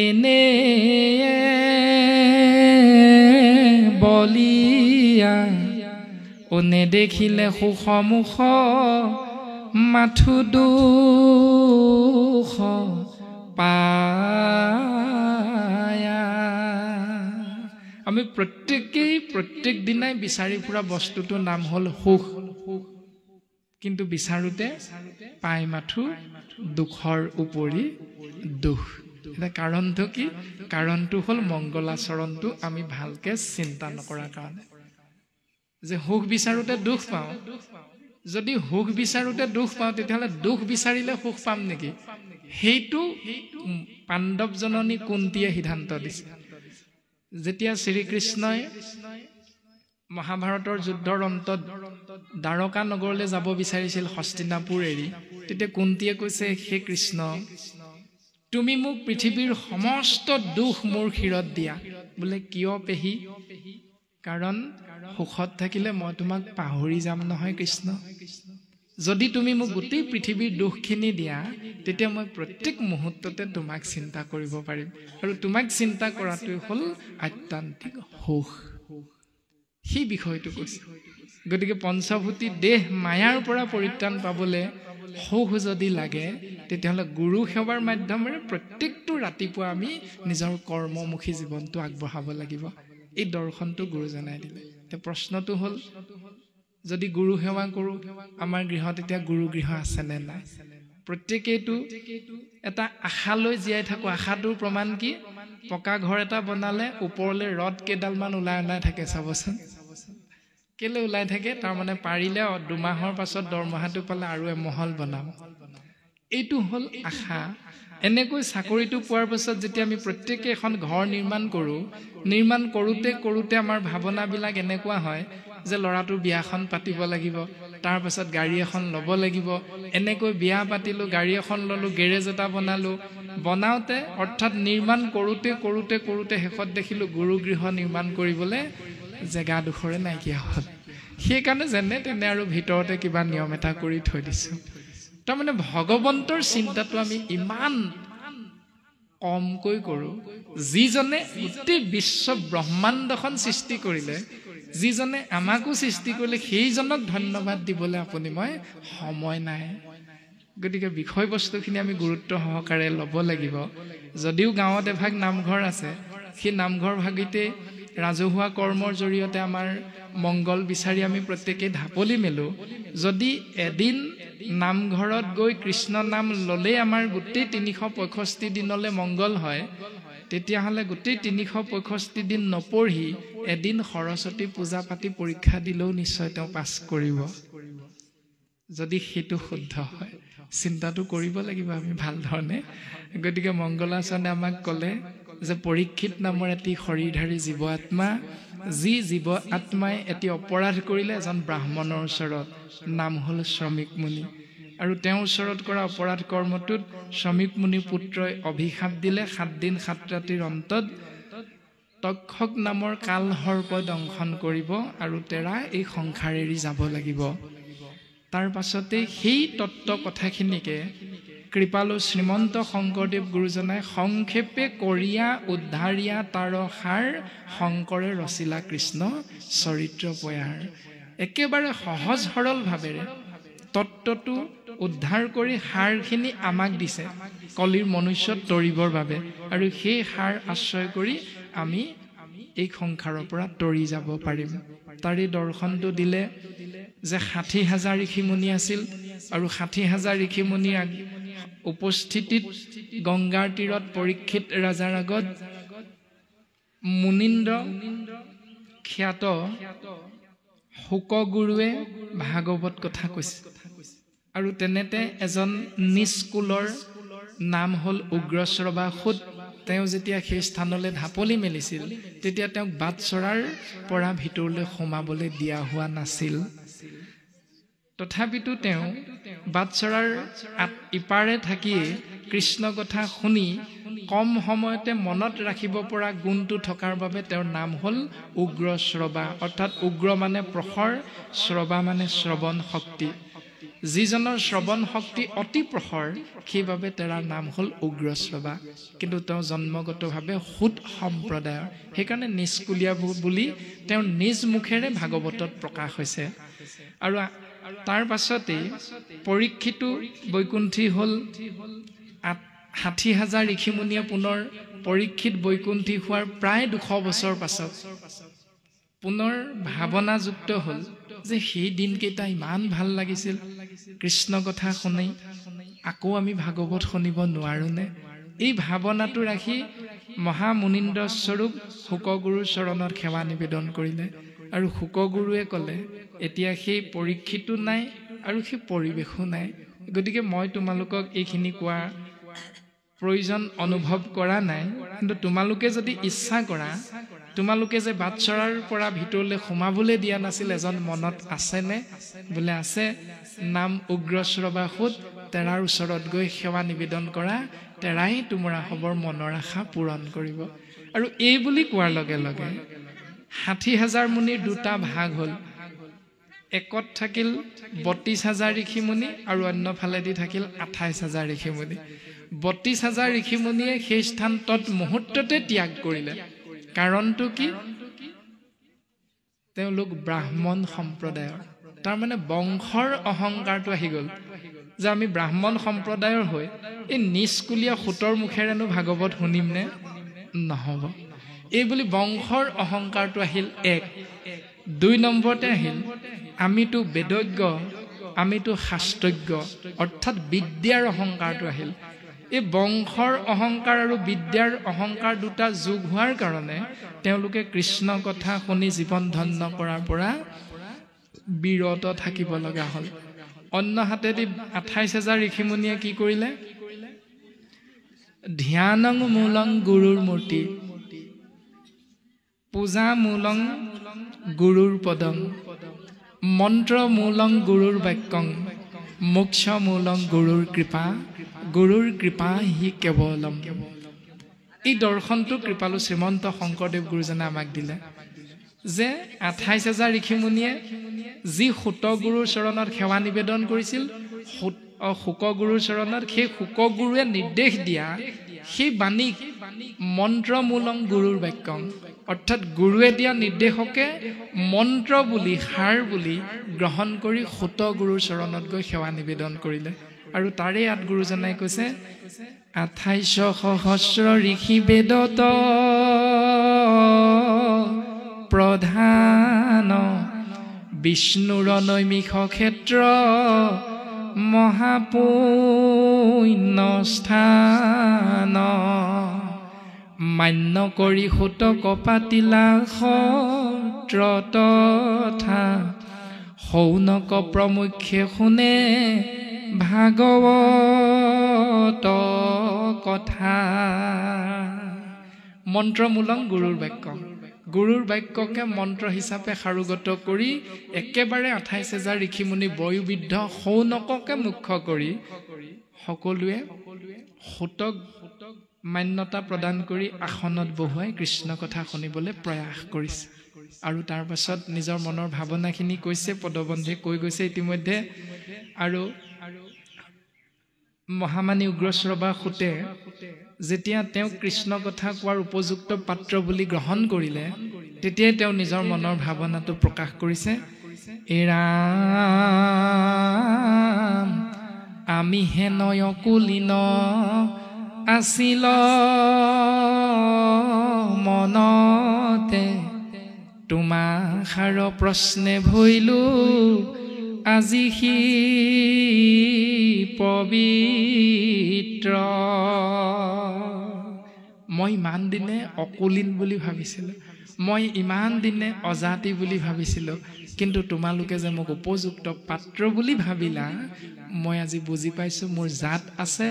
এনে বলিয়া ও নেদেখিলে সুখ মুখ মাথো দুখ পায়া আমি প্ৰত্যেক দিনাই বিচাৰি ফুৰা বস্তুটোৰ নাম হ'ল সুখ কিন্তু বিচাৰোতে পাই মাথো দুখৰ উপৰি দুখ এটা কাৰণটো কি কাৰণটো হ'ল মংগলাচৰণটো আমি ভালকে চিন্তা নকৰাৰ কাৰণে যে সুখ বিচাৰোতে দুখ পাওঁ যদি সুখ বিচাৰোতে দুখ পাওঁ তেতিয়াহ'লে দুখ বিচাৰিলে সুখ পাম নেকি সেইটো পাণ্ডৱ জননী কুন্তীয়ে সিদ্ধান্ত দিছে যেতিয়া শ্ৰীকৃষ্ণই মহাভাৰতৰ যুদ্ধৰ অন্তত দ্বাৰকা নগৰলৈ যাব বিচাৰিছিল হস্তিনাপুৰ এৰি তেতিয়া কুন্তীয়ে কৈছে হে কৃষ্ণ তুমি মোক পৃথিৱীৰ সমস্ত দুখ মোৰ শিৰত দিয়া বোলে কিয় পেহী কাৰণ সুখত থাকিলে মই তোমাক পাহৰি যাম নহয় কৃষ্ণ যদি তুমি মোক গোটেই পৃথিৱীৰ দুখখিনি দিয়া তেতিয়া মই প্ৰত্যেক মুহূৰ্ততে তোমাক চিন্তা কৰিব পাৰিম আৰু তোমাক চিন্তা কৰাটোৱে হ'ল আত্যন্তিক সুখ সেই বিষয়টো কৈছে গতিকে পঞ্চভূতি দেহ মায়াৰ পৰা পৰিত্ৰাণ পাবলৈ সুখ যদি লাগে তেতিয়াহ'লে গুৰু সেৱাৰ মাধ্যমেৰে প্ৰত্যেকটো ৰাতিপুৱা আমি নিজৰ কৰ্মমুখী জীৱনটো আগবঢ়াব লাগিব এই দৰ্শনটো গুৰুজনাই দিলে এতিয়া প্ৰশ্নটো হ'ল যদি গুৰু সেৱা কৰোঁ আমাৰ গৃহত এতিয়া গুৰু গৃহ আছেনে নাই প্ৰত্যেকেইটো এটা আশালৈ জীয়াই থাকোঁ আশাটোৰ প্ৰমাণ কি পকা ঘৰ এটা বনালে ওপৰলৈ ৰদ কেইডালমান ওলাই থাকে চাবচোন কেলে ওলাই থাকে তাৰমানে পাৰিলে 2 মাহৰ পাছত দৰমহাটো পালে আৰু এমহল বনাম এইটো হ'ল আশা এনেকৈ চাকৰিটো পোৱাৰ পাছত যেতিয়া আমি প্ৰত্যেকে এখন ঘৰ নিৰ্মাণ কৰোঁতে আমাৰ ভাৱনাবিলাক এনেকুৱা হয় যে ল'ৰাটোৰ বিয়াখন পাতিব লাগিব তাৰ পাছত গাড়ী এখন ল'ব লাগিব এনেকৈ বিয়া পাতিলোঁ গাড়ী এখন ল'লোঁ গেৰেজ এটা বনাওঁতে অৰ্থাৎ নিৰ্মাণ কৰোঁতে শেষত দেখিলোঁ গুৰুগৃহ নিৰ্মাণ কৰিবলৈ জেগাডোখৰে নাইকিয়া হ'ল সেইকাৰণে যেনে তেনে আৰু ভিতৰতে কিবা নিয়ম এটা কৰি থৈ দিছোঁ তাৰমানে ভগৱন্তৰ চিন্তাটো আমি ইমান কমকৈ কৰোঁ যিজনে গোটেই বিশ্ব ব্ৰহ্মাণ্ডখন সৃষ্টি কৰিলে যিজনে আমাকো সৃষ্টি কৰিলে সেইজনক ধন্যবাদ দিবলৈ আপুনি মই সময় নাই গতিকে বিষয়বস্তুখিনি আমি গুৰুত্ব সহকাৰে ল'ব লাগিব যদিও গাঁৱত এভাগ নামঘৰ আছে সেই নামঘৰ ভাগিতে ৰাজহুৱা কৰ্মৰ জৰিয়তে আমাৰ মংগল বিচাৰি আমি প্ৰত্যেকেই ঢাপলি মেলোঁ যদি এদিন নামঘৰত গৈ কৃষ্ণ নাম ল'লেই আমাৰ গোটেই 365 দিনলৈ মংগল হয় তেতিয়াহ'লে গোটেই 365 দিন নপঢ়ি এদিন সৰস্বতী পূজা পাতি পৰীক্ষা দিলেও নিশ্চয় তেওঁ পাছ কৰিব যদি সেইটো শুদ্ধ হয় চিন্তাটো কৰিব লাগিব আমি ভাল ধৰণে গতিকে মংগলাচৰণে আমাক ক'লে যে পৰীক্ষিত নামৰ এটি শৰীৰধাৰী জীৱ আত্মা যি জীৱ আত্মাই এটি অপৰাধ কৰিলে এজন ব্ৰাহ্মণৰ ওচৰত নাম হ'ল শ্ৰমিক মুনি আৰু তেওঁৰ ওচৰত কৰা অপৰাধ কৰ্মটোত শ্ৰমিক মুনি পুত্ৰই অভিশাপ দিলে 7 দিন 7 ৰাতিৰ অন্তত তক্ষক নামৰ কাল সৰ্প দংশন কৰিব আৰু তেৰা এই সংসাৰ এৰি যাব লাগিব তাৰ পাছতে সেই তত্ত্ব কথাখিনিকে কৃপালু শ্ৰীমন্ত শংকৰদেৱ গুৰুজনাই সংক্ষেপে কৰিয়া উদ্ধাৰিয়া তাৰ সাৰ শংকৰে ৰচিলা কৃষ্ণ চৰিত্ৰ পয়াৰ একেবাৰে সহজ সৰল ভাৱেৰে তত্ত্বটো উদ্ধাৰ কৰি সাৰখিনি আমাক দিছে কলিৰ মনুষ্যত তৰিবৰ বাবে আৰু সেই সাৰ আশ্ৰয় কৰি আমি এই সংসাৰৰ পৰা তৰি যাব পাৰিম তাৰে দৰ্শনটো দিলে যে 60,000 ঋষিমুনি আছিল আৰু 60,000 ঋষিমুনিৰ উপস্থিতিত গংগাৰ তীৰত পৰীক্ষিত ৰাজাৰ আগত মুনীন্দ্ৰ খ্যাত শুকগুৰুৱে ভাগৱত কথা কৈছে আৰু তেনেতে এজন নিস্কুলৰ নাম হ'ল উগ্ৰশ্ৰৱা সুত তেওঁ যেতিয়া সেই স্থানলৈ ঢাপলি মেলিছিল তেতিয়া তেওঁক বাটচৰাৰ পৰা ভিতৰলৈ সোমাবলৈ দিয়া হোৱা নাছিল তথাপিতো তেওঁ বাটচৰাৰ ইপাৰে থাকি কৃষ্ণ কথা শুনি কম সময়তে মনত ৰাখিব পৰা গুণটো থকাৰ বাবে তেওঁৰ নাম হ'ল উগ্ৰশ্ৰৱা অৰ্থাৎ উগ্ৰ মানে প্ৰখৰ শ্ৰৱা মানে শ্ৰৱণ শক্তি যিজনৰ শ্ৰৱণ শক্তি অতি প্ৰখৰ সেইবাবে তেওঁৰ নাম হ'ল উগ্ৰশ্ৰৱা কিন্তু তেওঁ জন্মগতভাৱে সুত সম্প্ৰদায়ৰ সেইকাৰণে নিষ্কুলীয়া বুলি তেওঁ নিজ মুখেৰে ভাগৱতত প্ৰকাশ হৈছে আৰু তাৰ পাছতে পৰীক্ষিতো বৈকুণ্ঠী হ'ল ৬০,০০০ ঋষিমুনিয়ে পুনৰ পৰীক্ষিত বৈকুণ্ঠী হোৱাৰ প্ৰায় ২০০ বছৰ পাছত পুনৰ ভাৱনাযুক্ত হ'ল যে সেই দিনকেইটা ইমান ভাল লাগিছিল কৃষ্ণ কথা শুনি আকৌ আমি ভাগৱত শুনিব নোৱাৰোনে এই ভাৱনাটো ৰাখি মহামুনীন্দ্ৰ স্বৰূপ শুকগুৰুৰ চৰণত সেৱা নিবেদন কৰিলে আৰু শুকগুৰুৱে ক'লে এতিয়া সেই পৰীক্ষিতো নাই আৰু সেই পৰিৱেশো নাই গতিকে মই তোমালোকক এইখিনি কোৱা প্ৰয়োজন অনুভৱ কৰা নাই কিন্তু তোমালোকে যদি ইচ্ছা কৰা তোমালোকে যে বাটচৰাৰ পৰা ভিতৰলৈ সোমাবলৈ দিয়া নাছিল এজন মনত আছেনে বোলে আছে নাম উগ্ৰশ্ৰৱা সুত তেৰাৰ ওচৰত গৈ সেৱা নিবেদন কৰা তেৰাই তোমাৰ হবৰ মনৰ আশা পূৰণ কৰিব আৰু এই বুলি কোৱাৰ লগে লগে ৬০,০০০ মুনিৰ দুটা ভাগ হ'ল একত থাকিল ৩২,০০০ ঋষিমুনি আৰু অন্য ফালেদি থাকিল ২৮,০০০ ঋষিমুনি ৩২,০০০ ঋষিমুনিয়ে সেই স্থান তৎমুহূৰ্ততে ত্যাগ কৰিলে কাৰণটো কি তেওঁলোক ব্ৰাহ্মণ সম্প্ৰদায়ৰ তাৰমানে বংশৰ অহংকাৰটো আহি গ'ল যে আমি ব্ৰাহ্মণ সম্প্ৰদায়ৰ হৈ এই নিষ্কুলীয়া সুতৰ মুখেৰেনো ভাগৱত শুনিমনে নহ'ব এই বুলি বংশৰ অহংকাৰটো আহিল এক ২ নম্বৰতে আহিল আমিতো বেদজ্ঞ আমিতো শাস্ত্ৰজ্ঞ অৰ্থাৎ বিদ্যাৰ অহংকাৰটো আহিল এই বংশৰ অহংকাৰ আৰু বিদ্যাৰ অহংকাৰ দুটা যোগ হোৱাৰ কাৰণে তেওঁলোকে কৃষ্ণ কথা শুনি জীৱন ধন্য কৰাৰ পৰা বিৰত থাকিব লগা হ'ল অন্য হাতেদি ২৮,০০০ ঋষিমুনিয়ে কি কৰিলে ধ্যানং মূলং গুৰুৰ মূৰ্তি পূজা মূলং গুৰুৰ পদং মন্ত্ৰ মূলং গুৰুৰ বাক্যং মোক্ষ মূলং গুৰুৰ কৃপা হি কেৱলম এই দৰ্শনটো কৃপালু শ্ৰীমন্ত শংকৰদেৱ গুৰুজনে আমাক দিলে যে ২৮,০০০ ঋষিমুনিয়ে যি শুকগুৰুৰ চৰণত সেৱা নিবেদন কৰিছিল শুকগুৰুৰ চৰণত সেই শুকগুৰুৱে নিৰ্দেশ দিয়া সেই বাণীক মন্ত্ৰ মূলং গুৰুৰ বাক্যং অৰ্থাৎ গুৰুৱে দিয়া নিৰ্দেশকে মন্ত্ৰ বুলি সাৰ বুলি গ্ৰহণ কৰি শুকগুৰুৰ চৰণত গৈ সেৱা নিবেদন কৰিলে আৰু তাৰে ইয়াত গুৰুজনাই কৈছে ২৮,০০০ ঋষি বেদত প্ৰধান বিষ্ণুৰ নৈমিষ ক্ষেত্ৰ মহাপুণ্য স্থান মান্য কৰি সুতক পাতিলা সত্ৰ তথা শৌনক প্ৰমুখ্যে শুনে ভাগৱত কথা মন্ত্ৰমূলং গুৰুৰ বাক্য গুৰুৰ বাক্যকে মন্ত্ৰ হিচাপে সাৰোগত কৰি একেবাৰে ২৮,০০০ ঋষিমুনি বয়োবৃদ্ধ শৌনককে মুখ্য কৰি সকলোৱে সুতক মান্যতা প্ৰদান কৰি আসনত বহুৱাই কৃষ্ণ কথা শুনিবলৈ প্ৰয়াস কৰিছে আৰু তাৰ পাছত নিজৰ মনৰ ভাৱনাখিনি কৈছে পদবন্ধে কৈ গৈছে ইতিমধ্যে আৰু মহামানী উগ্ৰশ্ৰৱা সুতে যেতিয়া তেওঁ কৃষ্ণ কথা কোৱাৰ উপযুক্ত পাত্ৰ বুলি গ্ৰহণ কৰিলে তেতিয়াই তেওঁ নিজৰ মনৰ ভাৱনাটো প্ৰকাশ কৰিছে ৰাম আমি হেনয় কুলীন আছিল মনতে তোমাষাৰ প্ৰশ্নে ভৈলো আজি সি পবিত্ৰ মই ইমান দিনে অকুলীন বুলি ভাবিছিলোঁ, মই ইমান দিনে অজাতি বুলি ভাবিছিলোঁ, কিন্তু তোমালোকে যে মোক উপযুক্ত পাত্ৰ বুলি ভাবিলা, মই আজি বুজি পাইছোঁ মোৰ জাত আছে,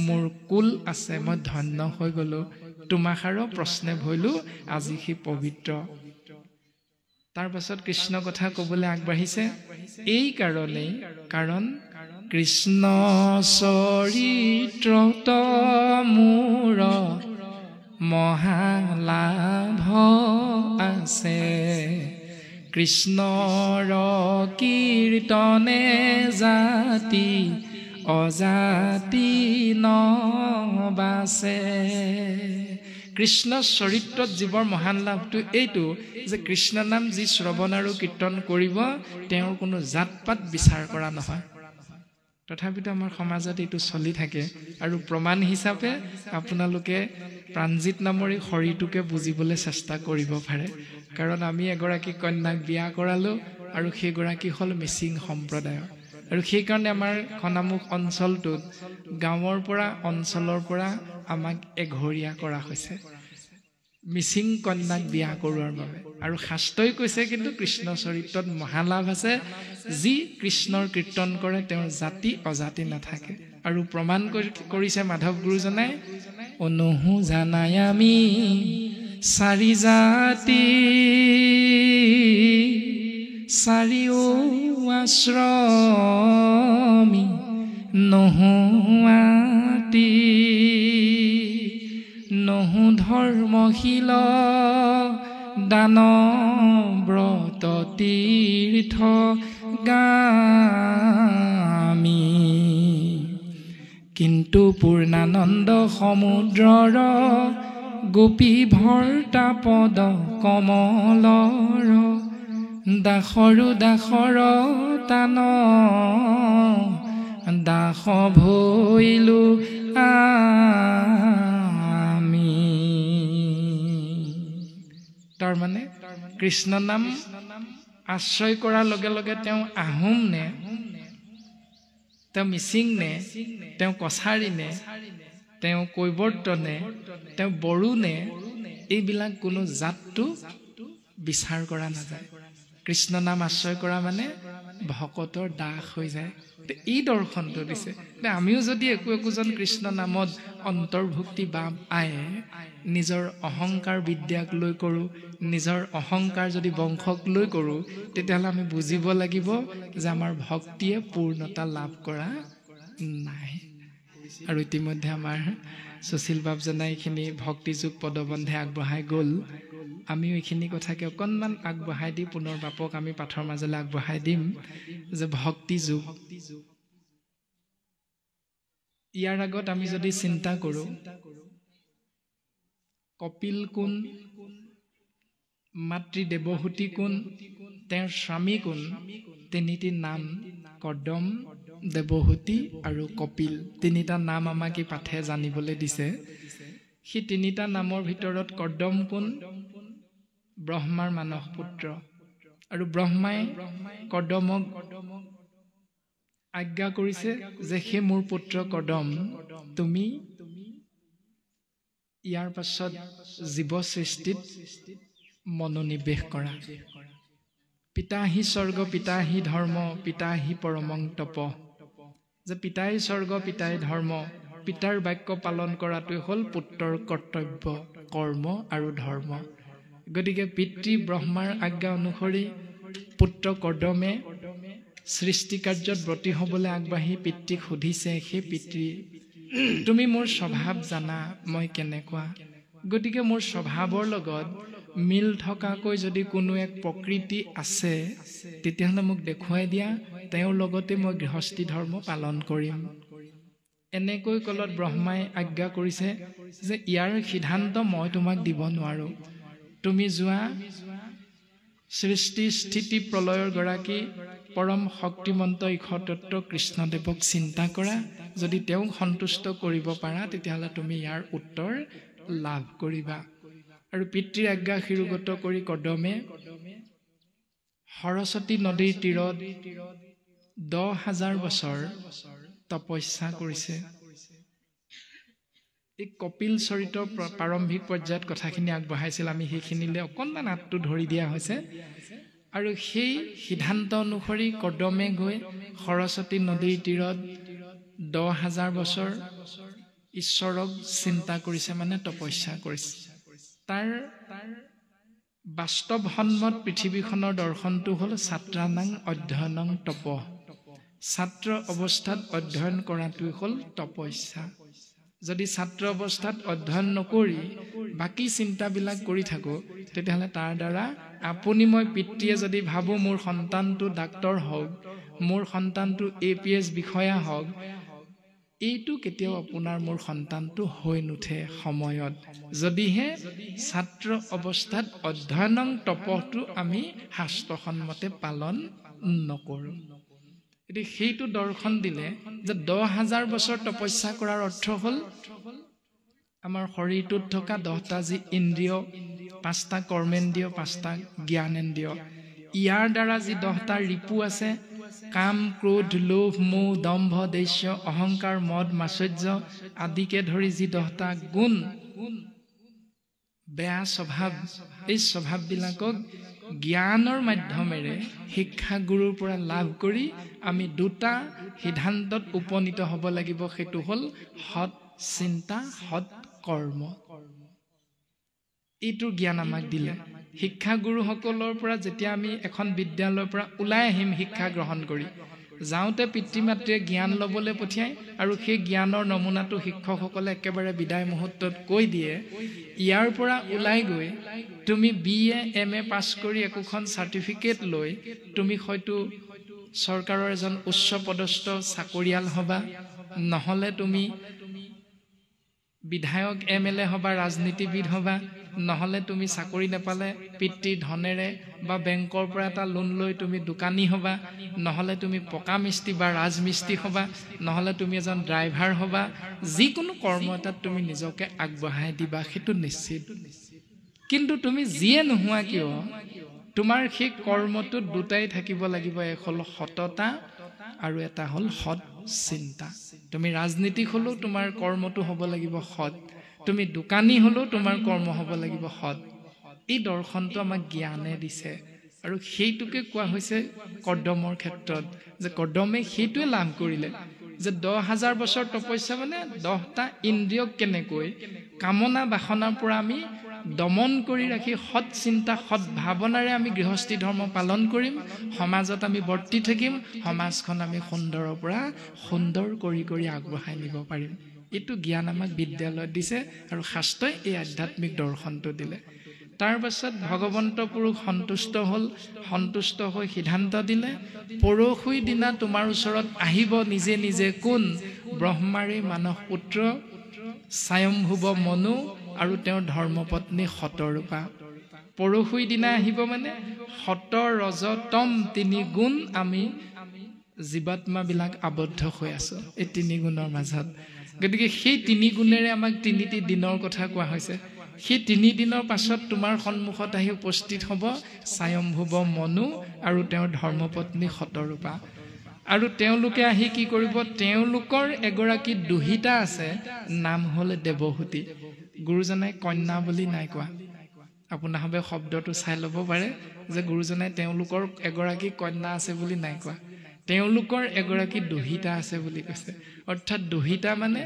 মোৰ কুল আছে, মই ধন্য হৈ গ'লোঁ। তোমাক আৰু প্ৰশ্নে ভৰিলোঁ, আজি সি পবিত্ৰ। তাৰ পাছত কৃষ্ণ কথা ক'বলৈ আগবাঢ়িছে, এই কাৰণেই, কাৰণ কৃষ্ণ চৰিত্ৰত মোৰ মহালাভ আছে, কৃষ্ণৰ কীৰ্তনে জাতি অজাতি নবাছে। কৃষ্ণ চৰিত্ৰত জীৱৰ মহান লাভটো এইটো যে কৃষ্ণ নাম যি শ্ৰৱণ আৰু কীৰ্তন কৰিব তেওঁৰ কোনো জাত পাত বিচাৰ কৰা নহয়। তথাপিতো আমাৰ সমাজত এইটো চলি থাকে। আৰু প্ৰমাণ হিচাপে আপোনালোকে প্ৰাণজিৎ নামৰ এই শৰীৰটোকে বুজিবলৈ চেষ্টা কৰিব পাৰে। কাৰণ আমি এগৰাকী কন্যাক বিয়া কৰালোঁ আৰু সেইগৰাকী হ'ল মিচিং সম্প্ৰদায়ৰ। আৰু সেইকাৰণে আমাৰ খনামুখ অঞ্চলটোত গাঁৱৰ পৰা অঞ্চলৰ পৰা আমাক এঘৰীয়া কৰা হৈছে মিচিং কন্যাক বিয়া কৰোৱাৰ বাবে। আৰু শাস্ত্ৰই কৈছে কিন্তু কৃষ্ণ চৰিত্ৰত মহালাভ আছে, যি কৃষ্ণৰ কীৰ্তন কৰে তেওঁৰ জাতি অজাতি নাথাকে। আৰু প্ৰমাণ কৰিছে মাধৱ গুৰুজনাই, অনুহু জানাই আমি চাৰি জাতি চাৰিও আশ্ৰমী নোহোৱাতি, নহু ধৰ্মশীল দান ব্ৰত তীৰ্থ গামী, কিন্তু পূৰ্ণানন্দ সমুদ্ৰৰ গোপী ভৰ্তা পদ কমলৰ, দাসৰো দাসৰ তান দাস ভৈলো আমি। তাৰমানে কৃষ্ণ নাম আশ্ৰয় কৰাৰ লগে লগে তেওঁ আহোম নে, তেওঁ মিচিং নে, তেওঁ কছাৰী নে, তেওঁ কৈৱৰ্ত নে, তেওঁ বড়ো নে, এইবিলাক কোনো জাতটো বিচাৰ কৰা নাযায়। কৃষ্ণ নাম আশ্ৰয় কৰা মানে ভকতৰ দাস হৈ যায়। এই দৰ্শনটো দিছে। আমিও যদি একোজন কৃষ্ণ নামত অন্তৰ্ভুক্তি বা আয়ে নিজৰ অহংকাৰ বিদ্যাক লৈ কৰোঁ, নিজৰ অহংকাৰ যদি বংশক লৈ কৰোঁ, তেতিয়াহ'লে আমি বুজিব লাগিব যে আমাৰ ভক্তিয়ে পূৰ্ণতা লাভ কৰা নাই। আৰু ইতিমধ্যে আমাৰ সুশীল বাবজনাই এইখিনি ভক্তিযোগ পদবন্ধে আগবঢ়াই গ'ল। আমিও এইখিনি কথাকে অকণমান আগবঢ়াই দি পুনৰ বাপক আমি পাঠৰ মাজলৈ আগবঢ়াই দিম যে ভক্তি যোগ। ইয়াৰ আগত আমি যদি চিন্তা কৰোঁ, কপিল কোন, মাতৃ দেৱহূতি কোন, তেওঁৰ স্বামী কোন, তিনিটি নাম কদম, দেৱহূতি আৰু কপিল, তিনিটা নাম আমাক এই পাঠে জানিবলৈ দিছে। সেই তিনিটা নামৰ ভিতৰত কদম কোন, ব্ৰহ্মাৰ মানস পুত্ৰ। আৰু ব্ৰহ্মাই কদমক আজ্ঞা কৰিছে যে সেই মোৰ পুত্ৰ কদম, তুমি ইয়াৰ পাছত জীৱ সৃষ্টিত মনোনিৱেশ কৰা। পিতাহি স্বৰ্গ পিতাহি ধৰ্ম পিতাহি পৰমং তপ, যে পিতাই স্বৰ্গ পিতাই ধৰ্ম, পিতাৰ বাক্য পালন কৰাটোৱে হ'ল পুত্ৰৰ কৰ্তব্য, কৰ্ম আৰু ধৰ্ম। গতিকে পিতৃ ব্ৰহ্মাৰ আজ্ঞা অনুসৰি পুত্ৰ কদমে সৃষ্টি কাৰ্যত ব্ৰতী হ'বলৈ আগবাঢ়ি পিতৃক সুধিছে, সেই পিতৃ তুমি মোৰ স্বভাৱ জানা মই কেনেকুৱা, গতিকে মোৰ স্বভাৱৰ লগত মিল থকাকৈ যদি কোনো এক প্ৰকৃতি আছে তেতিয়াহ'লে মোক দেখুৱাই দিয়া, তেওঁৰ লগতে মই গৃহস্থী ধৰ্ম পালন কৰিম। এনেকৈ কলত ব্ৰহ্মাই আজ্ঞা কৰিছে যে ইয়াৰ সিদ্ধান্ত মই তোমাক দিব নোৱাৰো, তুমি যোৱা সৃষ্টি স্থিতি প্ৰলয়ৰ গৰাকী পৰম শক্তিমন্ত ঈশ্বৰতত্ত্ব কৃষ্ণদেৱক চিন্তা কৰা, যদি তেওঁক সন্তুষ্ট কৰিব পাৰা তেতিয়াহ'লে তুমি ইয়াৰ উত্তৰ লাভ কৰিবা। আৰু পিতৃৰ আজ্ঞা শিৰোগত কৰি কদমে সৰস্বতী নদীৰ তীৰত 10,000 বছৰ তপস্যা কৰিছে। এই কপিল চৰিত্ৰৰ প্ৰাৰম্ভিক পৰ্যায়ত কথাখিনি আগবঢ়াইছিল। আমি সেইখিনিলে অকণমান আঁতটো ধৰি দিয়া হৈছে। আৰু সেই সিদ্ধান্ত অনুসৰি কদমে গৈ সৰস্বতী নদীৰ তীৰত 10,000 বছৰ ঈশ্বৰক চিন্তা কৰিছে, মানে তপস্যা কৰিছে। তাৰ বাস্তৱসন্মত পৃথিৱীখনৰ দৰ্শনটো হ'ল ছাত্ৰানাং অধ্যয়নং তপ। ছাত্ৰ অৱস্থাত অধ্যয়ন কৰাটোৱে হ'ল তপস্যা। যদি ছাত্ৰ অৱস্থাত অধ্যয়ন নকৰি বাকী চিন্তাবিলাক কৰি থাকোঁ, তেতিয়াহ'লে তাৰ দ্বাৰা আপুনি মই পিতৃয়ে যদি ভাবোঁ মোৰ সন্তানটো ডাক্তৰ হওক, মোৰ সন্তানটো APS বিষয়া হওক, এইটো কেতিয়াও আপোনাৰ মোৰ সন্তানটো হৈ নুঠে সময়ত, যদিহে ছাত্ৰ অৱস্থাত অধ্যয়নং তপটো আমি শাস্ত্ৰসন্মতে পালন নকৰোঁ। এতিয়া সেইটো দৰ্শন দিলে যে 10,000 বছৰ তপস্যা কৰাৰ অৰ্থ হ'ল আমাৰ শৰীৰটোত থকা 10টা যি ইন্দ্ৰিয়, 5টা কৰ্মেন্দ্ৰিয়, 5টা জ্ঞানেন্দ্ৰিয়, ইয়াৰ দ্বাৰা যি 10টা ৰিপু আছে, কাম, ক্ৰোধ, লোভ, মোহ, দম্ভ, দেশ্য, অহংকাৰ, মদ, মাশ্চৰ্য আদিকে ধৰি যি 10টা গুণ, বেয়া স্বভাৱ, এই স্বভাৱবিলাকক জ্ঞানৰ মাধ্যমেৰে শিক্ষাগুৰুৰ পৰা লাভ কৰি আমি 2টা সিদ্ধান্তত উপনীত হ'ব লাগিব। সেইটো হ'ল সৎ চিন্তা, সৎ কৰ্ম। এইটোৰ জ্ঞান আমাক দিলে। শিক্ষাগুৰুসকলৰ পৰা যেতিয়া আমি এখন বিদ্যালয়ৰ পৰা ওলাই আহিম শিক্ষা গ্ৰহণ কৰি, যাওঁতে পিতৃ মাতৃয়ে জ্ঞান ল'বলৈ পঠিয়ায় আৰু সেই জ্ঞানৰ নমুনাটো শিক্ষকসকলে একেবাৰে বিদায় মুহূৰ্তত কৈ দিয়ে। ইয়াৰ পৰা ওলাই গৈ তুমি BA MA পাছ কৰি একোখন চাৰ্টিফিকেট লৈ তুমি হয়তো চৰকাৰৰ এজন উচ্চ পদস্থ চাকৰিয়াল হবা, নহ'লে তুমি বিধায়ক MLA হবা, ৰাজনীতিবিদ হবা, নহ'লে তুমি চাকৰি নাপালে পিতৃৰ ধনেৰে বা বেংকৰ পৰা এটা লোন লৈ তুমি দোকানী হবা, নহ'লে তুমি পকা মিস্ত্ৰী বা ৰাজমিস্ত্ৰী হবা, নহ'লে তুমি এজন ড্ৰাইভাৰ হবা। যিকোনো কৰ্ম এটাত তুমি নিজকে আগবঢ়াই দিবা, সেইটো নিশ্চিত। কিন্তু তুমি যিয়ে নোহোৱা কিয় তোমাৰ সেই কৰ্মটোত 2টাই থাকিব লাগিব, এক হ'ল সততা আৰু এটা হ'ল সৎ চিন্তা। তুমি ৰাজনীতিক হ'লেও তোমাৰ কৰ্মটো হ'ব লাগিব সৎ, তুমি দোকানী হ'লেও তোমাৰ কৰ্ম হ'ব লাগিব সৎ। এই দৰ্শনটো আমাক জ্ঞানে দিছে আৰু সেইটোকে কোৱা হৈছে কদমৰ ক্ষেত্ৰত, যে কদমে সেইটোৱে লাভ কৰিলে যে 10,000 বছৰ তপস্যা মানে 10টা ইন্দ্ৰিয়ক কেনেকৈ কামনা বাসনাৰ পৰা আমি দমন কৰি ৰাখি সৎ চিন্তা, সৎ ভাৱনাৰে আমি গৃহস্থী ধৰ্ম পালন কৰিম, সমাজত আমি বৰ্তি থাকিম, সমাজখন আমি সুন্দৰৰ পৰা সুন্দৰ কৰি কৰি আগবঢ়াই নিব পাৰিম। এইটো জ্ঞান আমাক বিদ্যালয়ত দিছে আৰু শাস্ত্ৰই এই আধ্যাত্মিক দৰ্শনটো দিলে। তাৰ পাছত ভগৱন্ত পুৰুষ সন্তুষ্ট হ'ল, সন্তুষ্ট হৈ সিদ্ধান্ত দিলে, পৰশুই দিনা তোমাৰ ওচৰত আহিব নিজে নিজে কোন? ব্ৰহ্মাৰে মানস পুত্ৰ স্বয়ম্ভুৱ মনু আৰু তেওঁৰ ধৰ্মপত্নী শতৰূপা। পৰশুই দিনা আহিব মানে সত ৰজ তম 3 গুণ আমি জীৱাত্মাবিলাক আবদ্ধ হৈ আছো এই 3 গুণৰ মাজত। গতিকে সেই 3 গুণেৰে আমাক 3টি দিনৰ কথা কোৱা হৈছে। সেই 3 দিনৰ পাছত তোমাৰ সন্মুখত আহি উপস্থিত হ'ব স্বয়ম্ভুৱ মনু আৰু তেওঁৰ ধৰ্মপত্নী শতৰূপা। আৰু তেওঁলোকে আহি কি কৰিব? তেওঁলোকৰ এগৰাকী দুহিতা আছে, নাম হ'ল দেৱহূতি। গুৰুজনাই কন্যা বুলি নাই কোৱা। আপোনাৰভাৱে শব্দটো চাই ল'ব পাৰে যে গুৰুজনাই তেওঁলোকৰ এগৰাকী কন্যা আছে বুলি নাই কোৱা, তেওঁলোকৰ এগৰাকী দুহিতা আছে বুলি কৈছে। অৰ্থাৎ দুহিতা মানে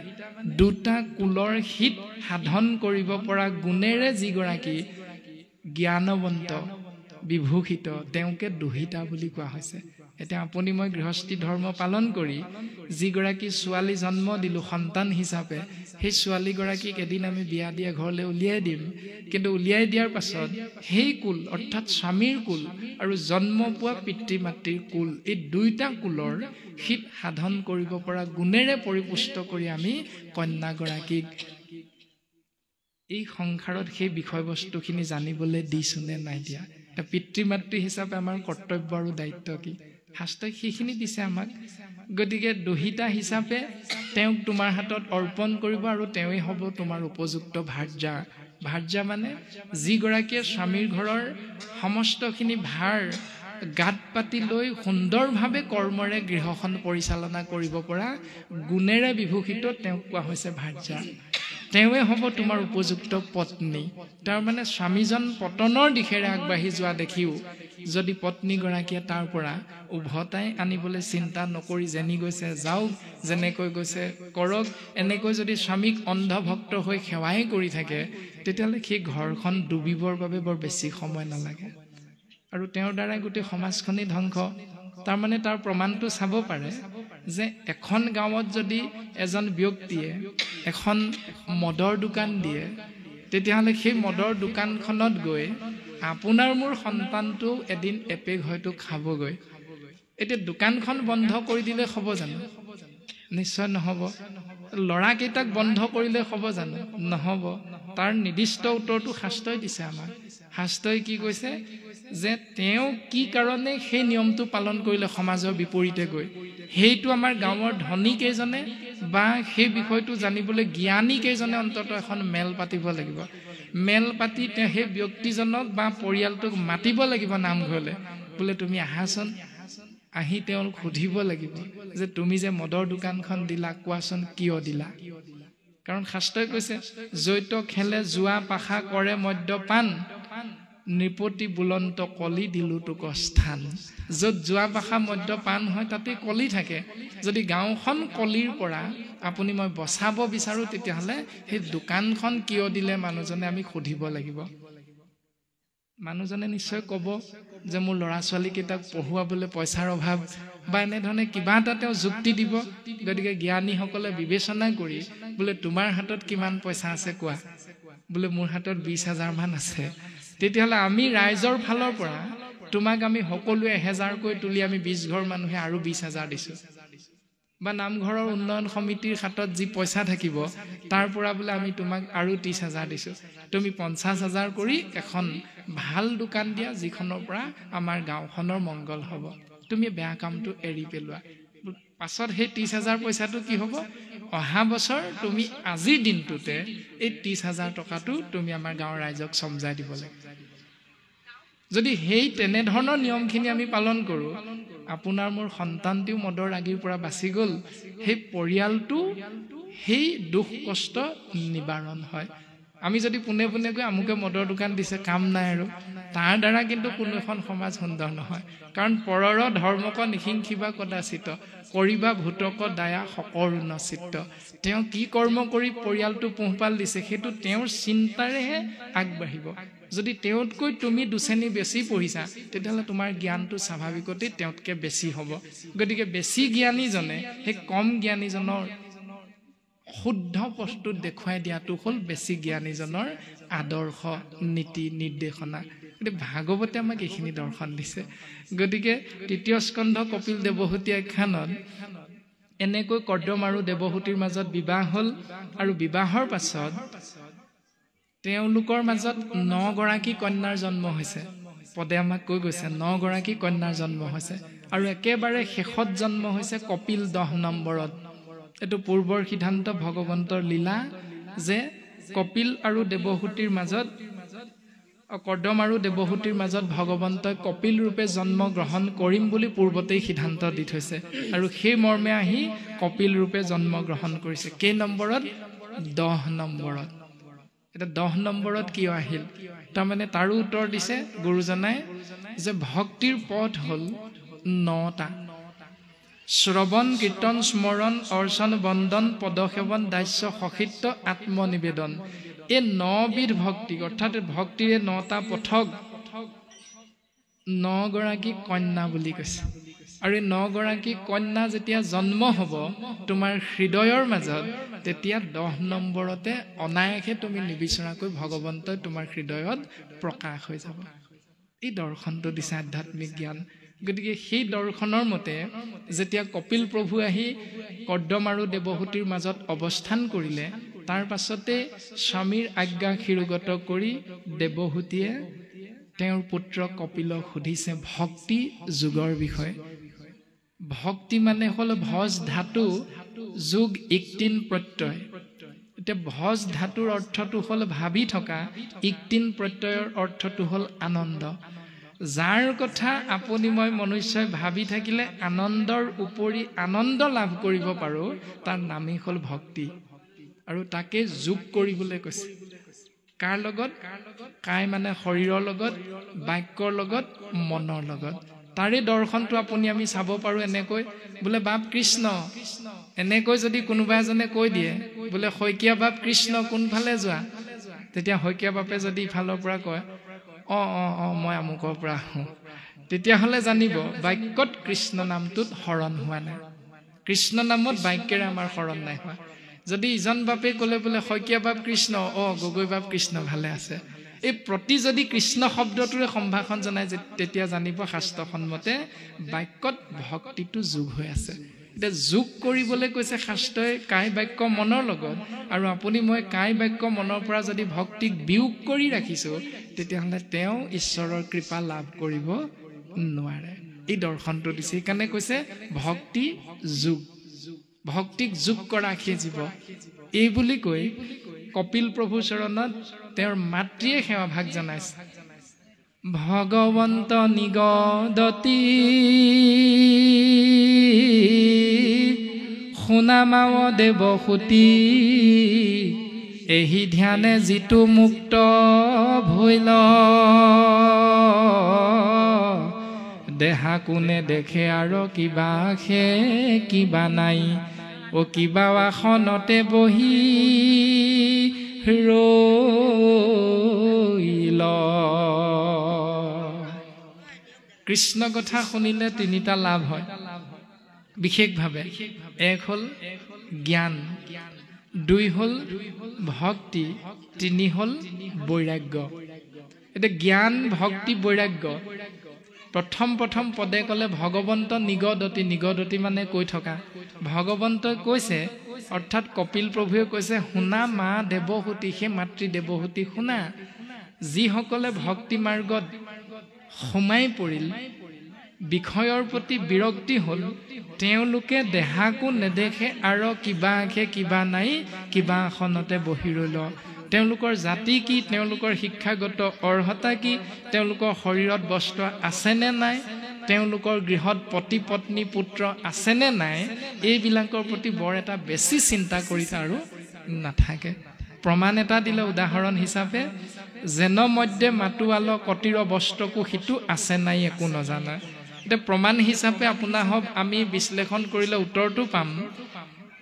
2টা কুলৰ হিত সাধন কৰিব পৰা গুণেৰে যিগৰাকী জ্ঞানৱন্ত বিভূষিত, তেওঁকে দুহিতা বুলি কোৱা হৈছে। এতিয়া আপুনি মই গৃহস্থী ধৰ্ম পালন কৰি যিগৰাকী ছোৱালী জন্ম দিলোঁ সন্তান হিচাপে, সেই ছোৱালীগৰাকীক এদিন আমি বিয়া দিয়ে ঘৰলৈ উলিয়াই দিম। কিন্তু উলিয়াই দিয়াৰ পাছত সেই কুল অৰ্থাৎ স্বামীৰ কুল আৰু জন্ম পোৱা পিতৃ মাতৃৰ কুল, এই 2টা কুলৰ হিত সাধন কৰিব পৰা গুণেৰে পৰিপুষ্ট কৰি আমি কন্যাগৰাকীক এই সংসাৰত সেই বিষয়বস্তুখিনি জানিবলৈ দিছোঁ নে নাই দিয়া। পিতৃ মাতৃ হিচাপে আমাৰ কৰ্তব্য আৰু দায়িত্ব কি? শাস্ত্ৰই সেইখিনি দিছে আমাক। গতিকে দুহিতা হিচাপে তেওঁক তোমাৰ হাতত অৰ্পণ কৰিব আৰু তেওঁৱেই হ'ব তোমাৰ উপযুক্ত ভাৰ্যা। ভাৰ্যা মানে যিগৰাকীয়ে স্বামীৰ ঘৰৰ সমস্তখিনি ভাৰ গাত পাতি লৈ সুন্দৰভাৱে কৰ্মৰে গৃহখন পৰিচালনা কৰিব পৰা গুণেৰে বিভূষিত, তেওঁক কোৱা হৈছে ভাৰ্যা। তেওঁৱে হ'ব তোমাৰ উপযুক্ত পত্নী। তাৰ মানে স্বামীজন পতনৰ দিশেৰে আগবাঢ়ি যোৱা দেখিও যদি পত্নীগৰাকীয়ে তাৰ পৰা উভতাই আনিবলৈ চিন্তা নকৰি যেনি গৈছে যাওক, যেনেকৈ গৈছে কৰক, এনেকৈ যদি স্বামীক অন্ধভক্ত হৈ সেৱাই কৰি থাকে, তেতিয়াহ'লে সেই ঘৰখন ডুবিবৰ বাবে বৰ বেছি সময় নালাগে আৰু তেওঁৰ দ্বাৰাই গোটেই সমাজখনেই ধ্বংস। তাৰমানে তাৰ প্ৰমাণটো চাব পাৰে যে এখন গাঁৱত যদি এজন ব্যক্তিয়ে এখন মদৰ দোকান দিয়ে, তেতিয়াহ'লে সেই মদৰ দোকানখনত গৈ আপোনাৰ মোৰ সন্তানটো এদিন এপেগ হয়তো খাবগৈ। এতিয়া দোকানখন বন্ধ কৰি দিলে হ'ব জানো? নিশ্চয় নহ'ব। ল'ৰাকেইটাক বন্ধ কৰিলে হ'ব জানো? নহ'ব। তাৰ নিৰ্দিষ্ট উত্তৰটো শাস্ত্ৰই দিছে আমাক। শাস্ত্ৰই কি কৈছে যে তেওঁ কি কাৰণে সেই নিয়মটো পালন কৰিলে সমাজৰ বিপৰীতে গৈ, সেইটো আমাৰ গাঁৱৰ ধনী কেইজনে বা সেই বিষয়টো জানিবলৈ জ্ঞানী কেইজনে অন্ততঃ এখন মেল পাতিব লাগিব। মেল পাতি তেওঁ সেই ব্যক্তিজনক বা পৰিয়ালটোক মাতিব লাগিব নামঘৰলৈ, বোলে তুমি আহাচোন। আহি তেওঁক সুধিব লাগিব যে তুমি যে মদৰ দোকানখন দিলা, কোৱাচোন কিয় দিলা? কাৰণ শাস্ত্ৰই কৈছে জৈত খেলে জুৱা পাশা কৰে মদ্যপান, নৃপতি বুলন্ত কলি দিলো তোক স্থান। য'ত জুৱা পাশা মদ্যপান হয় তাতে কলি থাকে। যদি গাঁওখন কলিৰ পৰা আপুনি মই বচাব বিচাৰো, তেতিয়াহ'লে সেই দোকানখন কিয় দিলে মানুহজনে আমি সুধিব লাগিব। মানুহজনে নিশ্চয় ক'ব যে মোৰ ল'ৰা ছোৱালীকেইটাক পঢ়ুৱাবলৈ পইচাৰ অভাৱ, বা এনেধৰণে কিবা এটা তেওঁ যুক্তি দিব। গতিকে জ্ঞানীসকলে বিবেচনা কৰি বোলে তোমাৰ হাতত কিমান পইচা আছে কোৱা, বোলে মোৰ হাতত 20,000 মান আছে, তেতিয়াহ'লে আমি ৰাইজৰ ফালৰ পৰা তোমাক আমি সকলোৱে 1000কৈ তুলি আমি 20 ঘৰ মানুহে আৰু 20,000 দিছো। বা নামঘৰৰ উন্নয়ন সমিতিৰ হাতত যি পইচা থাকিব তাৰ পৰা বোলে আমি তোমাক আৰু 30,000 দিছো। তুমি 50,000 কৰি এখন ভাল দোকান দিয়া, যিখনৰ পৰা আমাৰ গাঁওখনৰ মংগল হ'ব। তুমি বেয়া কামটো এৰি পেলোৱা। পাছত সেই 30,000 পইচাটো কি হ'ব? অহা বছৰ তুমি আজিৰ দিনটোতে এই 30,000 টকাটো তুমি আমাৰ গাঁৱৰ ৰাইজক চমজাই দিব লাগে। যদি সেই তেনেধৰণৰ নিয়মখিনি আমি পালন কৰোঁ, আপোনাৰ মোৰ সন্তানটিও মদৰ আগিৰ পৰা বাচি গ'ল, সেই পৰিয়ালটো সেই দুখ কষ্ট নিবাৰণ হয়। আমি যদি পোনে পোনে গৈ আমুকে মদৰ দোকান দিছে, কাম নাই আৰু, তাৰ দ্বাৰা কিন্তু কোনো এখন সমাজ সুন্দৰ নহয়। কাৰণ পৰৰ ধৰ্মক নিহিংসিবা কদাচিত, কৰিবা ভূতক দায়া সকৰুণ চিত্ত। তেওঁ কি কৰ্ম কৰি পৰিয়ালটো পোহপাল দিছে সেইটো তেওঁৰ চিন্তাৰেহে আগবাঢ়িব। যদি তেওঁতকৈ তুমি 2 শ্ৰেণী বেছি পঢ়িছা, তেতিয়াহ'লে তোমাৰ জ্ঞানটো স্বাভাৱিকতেই তেওঁতকৈ বেছি হ'ব। গতিকে বেছি জ্ঞানীজনে সেই কম জ্ঞানীজনৰ শুদ্ধ পথটো দেখুৱাই দিয়াটো হ'ল বেছি জ্ঞানীজনৰ আদৰ্শ নীতি নিৰ্দেশনা। গতিকে ভাগৱতে আমাক এইখিনি দৰ্শন দিছে। গতিকে 3য় স্কন্ধ কপিল দেৱহূতি আখ্যানত এনেকৈ কৰ্দম আৰু দেৱহূতিৰ মাজত বিবাহ হ'ল, আৰু বিবাহৰ পাছত তেওঁলোকৰ মাজত 9 গৰাকী কন্যাৰ জন্ম হৈছে। পদে আমাক কৈ গৈছে 9 গৰাকী কন্যাৰ জন্ম হৈছে, আৰু একেবাৰে শেষত জন্ম হৈছে কপিল 10 নম্বৰত। এইটো পূৰ্বৰ সিদ্ধান্ত, ভগৱন্তৰ লীলা যে কপিল আৰু দেৱহূতিৰ মাজত, কৰ্দম আৰু দেৱহূতিৰ মাজত ভগৱন্তই কপিল ৰূপে জন্ম গ্ৰহণ কৰিম বুলি পূৰ্বতেই সিদ্ধান্ত দি থৈছে, আৰু সেই মৰ্মে আহি কপিল ৰূপে জন্ম গ্ৰহণ কৰিছে। কেই নম্বৰত? 10 নম্বৰত। এতিয়া 10 নম্বৰত কিয় আহিল? তাৰমানে তাৰো উত্তৰ দিছে গুৰুজনাই যে ভক্তিৰ পথ হ'ল 9টা। শ্ৰৱণ কীৰ্তন স্মৰণ অৰ্চন বন্দন পদসেৱন দাস্য সখিত্ব আত্মনিবেদন। এই 9 বিধ ভক্তি, অৰ্থাৎ ভক্তিৰে 9টা পথক 9 গৰাকী কন্যা বুলি কৈছে। আৰু এই 9 গৰাকী কন্যা যেতিয়া জন্ম হ'ব তোমাৰ হৃদয়ৰ মাজত, তেতিয়া 10 নম্বৰতে অনায়াসে তুমি নিবিচৰাকৈ ভগৱন্তই তোমাৰ হৃদয়ত প্ৰকাশ হৈ যাব। এই দৰ্শনটো দিছে আধ্যাত্মিক জ্ঞান। গতিকে সেই দৰ্শনৰ মতে যেতিয়া কপিল প্ৰভু আহি কৰ্দম আৰু দেৱহূতিৰ মাজত অৱস্থান কৰিলে, তাৰ পাছতে স্বামীৰ আজ্ঞা শিৰোগত কৰি দেৱহূতিয়ে তেওঁৰ পুত্ৰ কপিলক সুধিছে ভক্তি যোগৰ বিষয়ে। ভক্তি মানে হ'ল ভজ ধাতু যোগ ইক্তিন প্ৰত্যয়। এতিয়া ভজ ধাতুৰ অৰ্থটো হ'ল ভাবি থকা, ইক্তিন প্ৰত্যয়ৰ অৰ্থটো হ'ল আনন্দ। যাৰ কথা আপুনি মই মনুষ্যই ভাবি থাকিলে আনন্দৰ উপৰি আনন্দ লাভ কৰিব পাৰোঁ, তাৰ নামেই হ'ল ভক্তি। আৰু তাকে যোগ কৰিবলৈ কৈছে কাৰ লগত কাই মানে শৰীৰৰ লগত বাক্যৰ লগত মনৰ লগত তাৰে দৰ্শনটো আপুনি আমি চাব পাৰো এনেকৈ বোলে বাপ কৃষ্ণ এনেকৈ যদি কোনোবা এজনে কৈ দিয়ে বোলে শইকীয়া বাপ কৃষ্ণ কোনফালে যোৱা তেতিয়া শইকীয়া বাপে যদি ইফালৰ পৰা কয় মই আমুকৰ পৰা আহোঁ তেতিয়াহ'লে জানিব বাক্যত কৃষ্ণ নামটোত হৰণ হোৱা নাই কৃষ্ণ নামত বাক্যেৰে আমাৰ হৰণ নাই হোৱা যদি ইজন বাপে ক'লে বোলে শইকীয়া বাপ কৃষ্ণ গগৈ বাপ কৃষ্ণ ভালে আছে এই প্ৰতি যদি কৃষ্ণ শব্দটোৰে সম্ভাষণ জনায় তেতিয়া জানিব শাস্ত্ৰসন্মতে বাক্যত ভক্তিটো যোগ হৈ আছে এতিয়া যোগ কৰিবলৈ কৈছে শাস্ত্ৰই কাই বাক্য মনৰ লগত আৰু আপুনি মই কাই বাক্য মনৰ পৰা যদি ভক্তিক বিয়োগ কৰি ৰাখিছো তেতিয়াহ'লে তেওঁ ঈশ্বৰৰ কৃপা লাভ কৰিব নোৱাৰে এই দৰ্শনটো দিছে সেইকাৰণে কৈছে ভক্তি যোগ ভক্তিক যোগ কৰা সেই জীৱ এই বুলি কৈ কপিল প্ৰভুৰ চৰণত তেওঁৰ মাতৃয়ে সেৱা ভাগ জনাইছে ভগৱন্ত নিগদতি শুনামাৱ দেৱসুতি এহি ধ্যানে যিটো মুক্ত ভৈল দেহা কোনে দেখে আৰু কিবা খে কিবা নাই কিবা আসনতে বহি ৰৈল কৃষ্ণ কথা শুনিলে তিনিটা লাভ হয় বিশেষভাৱে এক হ'ল জ্ঞান দুই হ'ল ভক্তি তিনি হ'ল বৈৰাগ্য এতিয়া জ্ঞান ভক্তি বৈৰাগ্য প্ৰথম পদে ক'লে ভগৱন্ত নিগদতি মানে কৈ থকা ভগৱন্তই কৈছে অৰ্থাৎ কপিল প্ৰভুৱে কৈছে শুনা মা দেৱহূতি সেই মাতৃ দেৱহূতি শুনা যিসকলে ভক্তি মাৰ্গত সোমাই পৰিল বিষয়ৰ প্ৰতি বিৰক্তি হ'ল তেওঁলোকে দেহাকো নেদেখে আৰু কিবা আখে কিবা নাই কিবা আসনতে বহি ৰ'ল তেওঁলোকৰ জাতি কি তেওঁলোকৰ শিক্ষাগত অৰ্হতা কি তেওঁলোকৰ শৰীৰত বস্ত্ৰ আছেনে নাই তেওঁলোকৰ গৃহত পতি পত্নী পুত্ৰ আছেনে নাই এইবিলাকৰ প্ৰতি বৰ এটা বেছি চিন্তা কৰি আৰু নাথাকে প্ৰমাণ এটা দিলে উদাহৰণ হিচাপে যেন মধ্যে মাতুৱাল কটিৰ বস্ত্ৰকো সিটো আছে নাই একো নজানা এতিয়া প্ৰমাণ হিচাপে আপোনাৰ হওক আমি বিশ্লেষণ কৰিলে উত্তৰটো পাম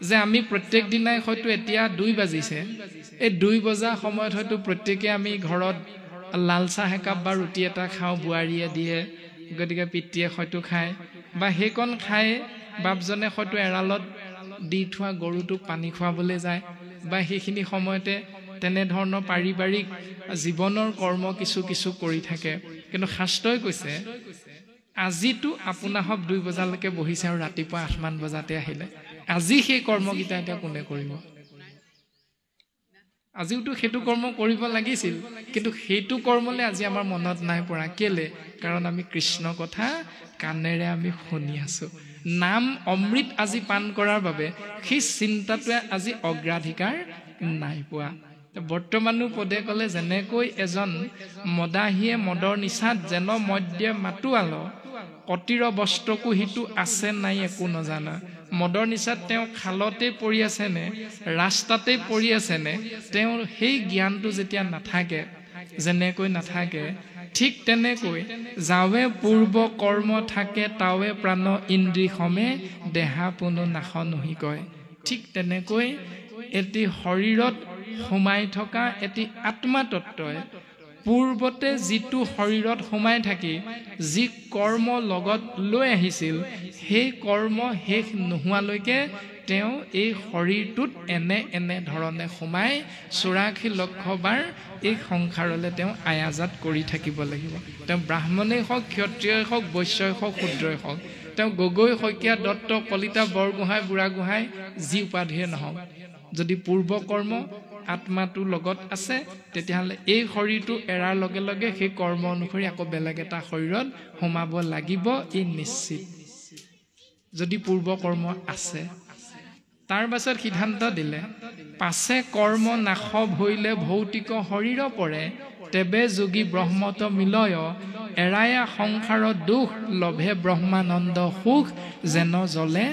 যে আমি প্ৰত্যেক দিনাই হয়তো এতিয়া 2 বাজিছে এই 2 বজা সময়ত হয়তো প্ৰত্যেকে আমি ঘৰত লাল চাহ একাপ বা ৰুটি এটা খাওঁ বোৱাৰীয়ে দিয়ে গতিকে পিতৃয়ে হয়তো খায় বা সেইকণ খাই বাপজনে হয়তো এৰালত দি থোৱা গৰুটোক পানী খুৱাবলৈ যায় বা সেইখিনি সময়তে তেনেধৰণৰ পাৰিবাৰিক জীৱনৰ কৰ্ম কিছু কৰি থাকে কিন্তু শাস্ত্ৰই কৈছে আজিতো আপোনাৰ হওক 2 বজালৈকে বহিছে আৰু ৰাতিপুৱা 8 মান বজাতে আহিলে আজি সেই কৰ্মকেইটা এতিয়া কোনে কৰিব আজিওতো সেইটো কৰ্ম কৰিব লাগিছিল কিন্তু সেইটো কৰ্মলে আজি আমাৰ মনত নাই পৰা কেলে কাৰণ আমি কৃষ্ণ কথা কাণেৰে আমি শুনি আছো নাম অমৃত আজি পান কৰাৰ বাবে সেই চিন্তাটোৱে আজি অগ্ৰাধিকাৰ নাই পোৱা বৰ্তমানো পদে ক'লে যেনেকৈ এজন মদাহীয়ে মদৰ নিচাত যেন মধ্যে মাতুৱাল কটিৰ বস্ত্ৰকো সিটো আছে নাই একো নজানা মদৰ নিচাত তেওঁ খালতে পৰি আছে নে ৰাস্তাতে পৰি আছে নে তেওঁৰ সেই জ্ঞানটো যেতিয়া নাথাকে যেনেকৈ নাথাকে ঠিক তেনেকৈ যাৱে পূৰ্ব কৰ্ম থাকে তাৱে প্ৰাণ ইন্দ্ৰিয় সমে দেহা পুনু নাশ নহি কয় ঠিক তেনেকৈ এটি শৰীৰত সোমাই থকা এটি আত্মা তত্ত্বই পূৰ্বতে যিটো শৰীৰত সোমাই থাকি যি কৰ্ম লগত লৈ আহিছিল সেই কৰ্ম শেষ নোহোৱালৈকে তেওঁ এই শৰীৰটোত এনে ধৰণে সোমাই 84 লক্ষ বাৰ এই সংসাৰলৈ তেওঁ আয়াজাত কৰি থাকিব লাগিব তেওঁ ব্ৰাহ্মণেই হওক ক্ষত্ৰিয়ই হওক বৈশ্যই হওক শূদ্ৰই হওক তেওঁ গগৈ শইকীয়া দত্ত কলিতা বৰগোহাঁই বুঢ়াগোহাঁই যি উপাধিয়ে নহওক যদি পূৰ্ব কৰ্ম আত্মাটো লগত আছে তেতিয়াহ'লে এই শৰীৰটো এৰাৰ লগে লগে সেই কৰ্ম অনুসৰি আকৌ বেলেগ এটা শৰীৰত সোমাব লাগিব ই নিশ্চিত যদি পূৰ্ব কৰ্ম আছে তাৰ পাছত সিদ্ধান্ত দিলে পাছে কৰ্ম নাশ ভৈলে ভৌতিক শৰীৰ পৰে তেবে যোগী ব্ৰহ্মত মিলয় এৰায়া সংসাৰৰ দুখ লভে ব্ৰহ্মানন্দ সুখ যেন জলে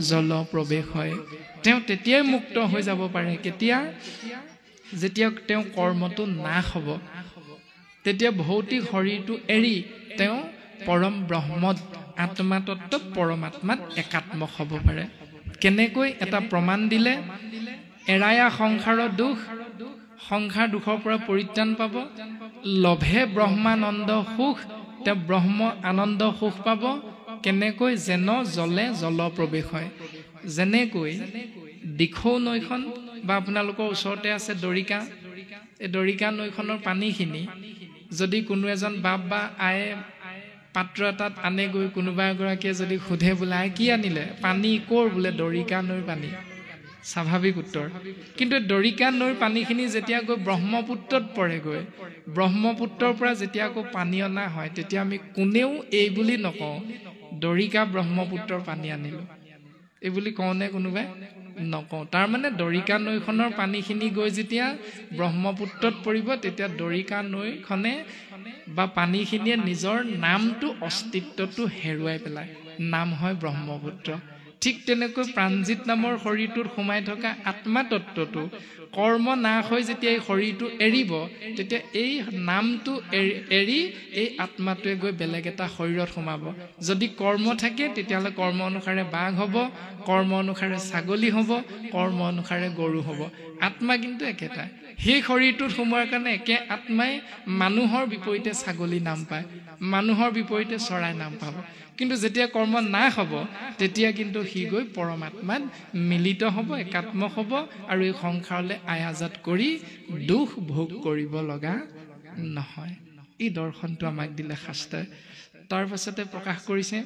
জল প্ৰৱেশ হয়। তেওঁ তেতিয়াই মুক্ত হৈ যাব পাৰে কেতিয়া? যেতিয়া তেওঁ কৰ্মটো নাশ হ'ব, তেতিয়া ভৌতিক শৰীৰটো এৰি তেওঁ পৰম ব্ৰহ্মত আত্মা তত্ত্বত পৰমাত্মাত একাত্মক হ'ব পাৰে। কেনেকৈ? এটা প্ৰমাণ দিলে, এৰায়া সংসাৰৰ দুখ, সংসাৰ দুখৰ পৰা পৰিত্ৰাণ পাব, লভে ব্ৰহ্মানন্দ সুখ, তেওঁ ব্ৰহ্ম আনন্দ সুখ পাব। কেনেকৈ? যেন জলে জল প্ৰৱেশ হয়। যেনেকৈ দিখৌ নৈখন বা আপোনালোকৰ ওচৰতে আছে দৰিকা, এই দৰিকা নৈখনৰ পানীখিনি যদি কোনো এজন বাপ বা আয়ে পাত্ৰ এটাত আনেগৈ, কোনোবা এগৰাকীয়ে যদি সোধে বোলে আই কি আনিলে? পানী। ক'ৰ? বোলে দৰিকা নৈৰ পানী। স্বাভাৱিক উত্তৰ। কিন্তু দৰিকা নৈৰ পানীখিনি যেতিয়া গৈ ব্ৰহ্মপুত্ৰত পৰেগৈ, ব্ৰহ্মপুত্ৰৰ পৰা যেতিয়া আকৌ পানী অনা হয়, তেতিয়া আমি কোনেও এই বুলি নকওঁ দৰিকা ব্ৰহ্মপুত্ৰৰ পানী আনিলোঁ, এই বুলি কওঁনে কোনোবাই? নকওঁ। তাৰমানে দৰিকা নৈখনৰ পানীখিনি গৈ যেতিয়া ব্ৰহ্মপুত্ৰত পৰিব, তেতিয়া দৰিকা নৈখনে বা পানীখিনিয়ে নিজৰ নামটো, অস্তিত্বটো হেৰুৱাই পেলায়। নাম হয় ব্ৰহ্মপুত্ৰ। ঠিক তেনেকৈ প্ৰাণজিত নামৰ শৰীৰটোত সোমাই থকা আত্মা তত্ত্বটো কৰ্ম নাশ হৈ যেতিয়া এই শৰীৰটো এৰিব, তেতিয়া এই নামটো এৰি এই আত্মাটোৱে গৈ বেলেগ এটা শৰীৰত সোমাব। যদি কৰ্ম থাকে তেতিয়াহ'লে কৰ্ম অনুসাৰে বাঘ হ'ব, কৰ্ম অনুসাৰে ছাগলী হ'ব, কৰ্ম অনুসাৰে গৰু হ'ব। আত্মা কিন্তু একেটা। সেই শৰীৰটোত সোমোৱাৰ কাৰণে একে আত্মাই মানুহৰ বিপৰীতে ছাগলী নাম পায়, মানুহৰ বিপৰীতে চৰাই নাম পাব। কিন্তু যেতিয়া কৰ্ম নাশ হ'ব, তেতিয়া কিন্তু সি গৈ পৰমাত্মাত মিলিত হ'ব, একাত্মক হ'ব, আৰু এই সংসাৰলৈ আয়াজাত কৰি দুখ ভোগ কৰিব লগা নহয়। এই দৰ্শনটো আমাক দিলে শাস্ত্ৰই। তাৰ পাছতে প্ৰকাশ কৰিছে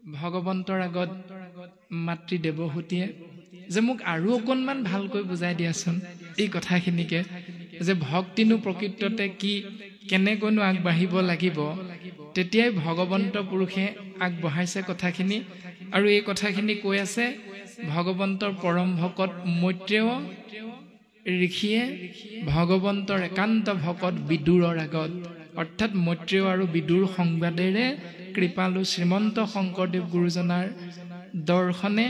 ভগৱন্তৰ আগত মাতৃ দেৱহূতিয়ে যে মোক আৰু অকণমান ভালকৈ বুজাই দিয়াচোন এই কথাখিনিকে, যে ভক্তিনো প্ৰকৃততে কি, কেনেকৈনো আগবাঢ়িব লাগিব। তেতিয়াই ভগৱন্ত পুৰুষে আগবঢ়াইছে কথাখিনি, আৰু এই কথাখিনি কৈ আছে ভগৱন্তৰ পৰম ভকত মৈত্ৰেয় ঋষিয়ে ভগৱন্তৰ একান্ত ভকত বিদুৰৰ আগত, অৰ্থাৎ মৈত্ৰেয় আৰু বিদুৰ সংবাদেৰে কৃপালু শ্ৰীমন্ত শংকৰদেৱ গুৰুজনাৰ দৰ্শনে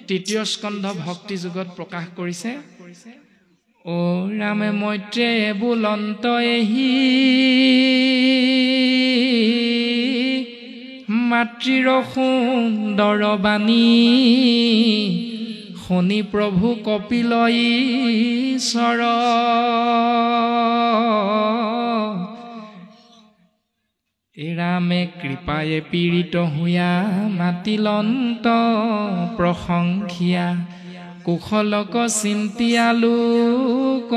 তৃতীয় স্কন্ধ ভক্তি যুগত প্ৰকাশ কৰিছে। অ ৰামে মৈত্ৰেয়ে বুলন্ত এহি মাতৃৰ সুন্দৰ বাণী, শুনি প্ৰভু কপিল ঈশ্বৰ ৰামে কৃপায়ে পীড়িত হুয়া মাতিলন্ত প্ৰশংসিয়া, কুশলক চিন্তিয়ালোক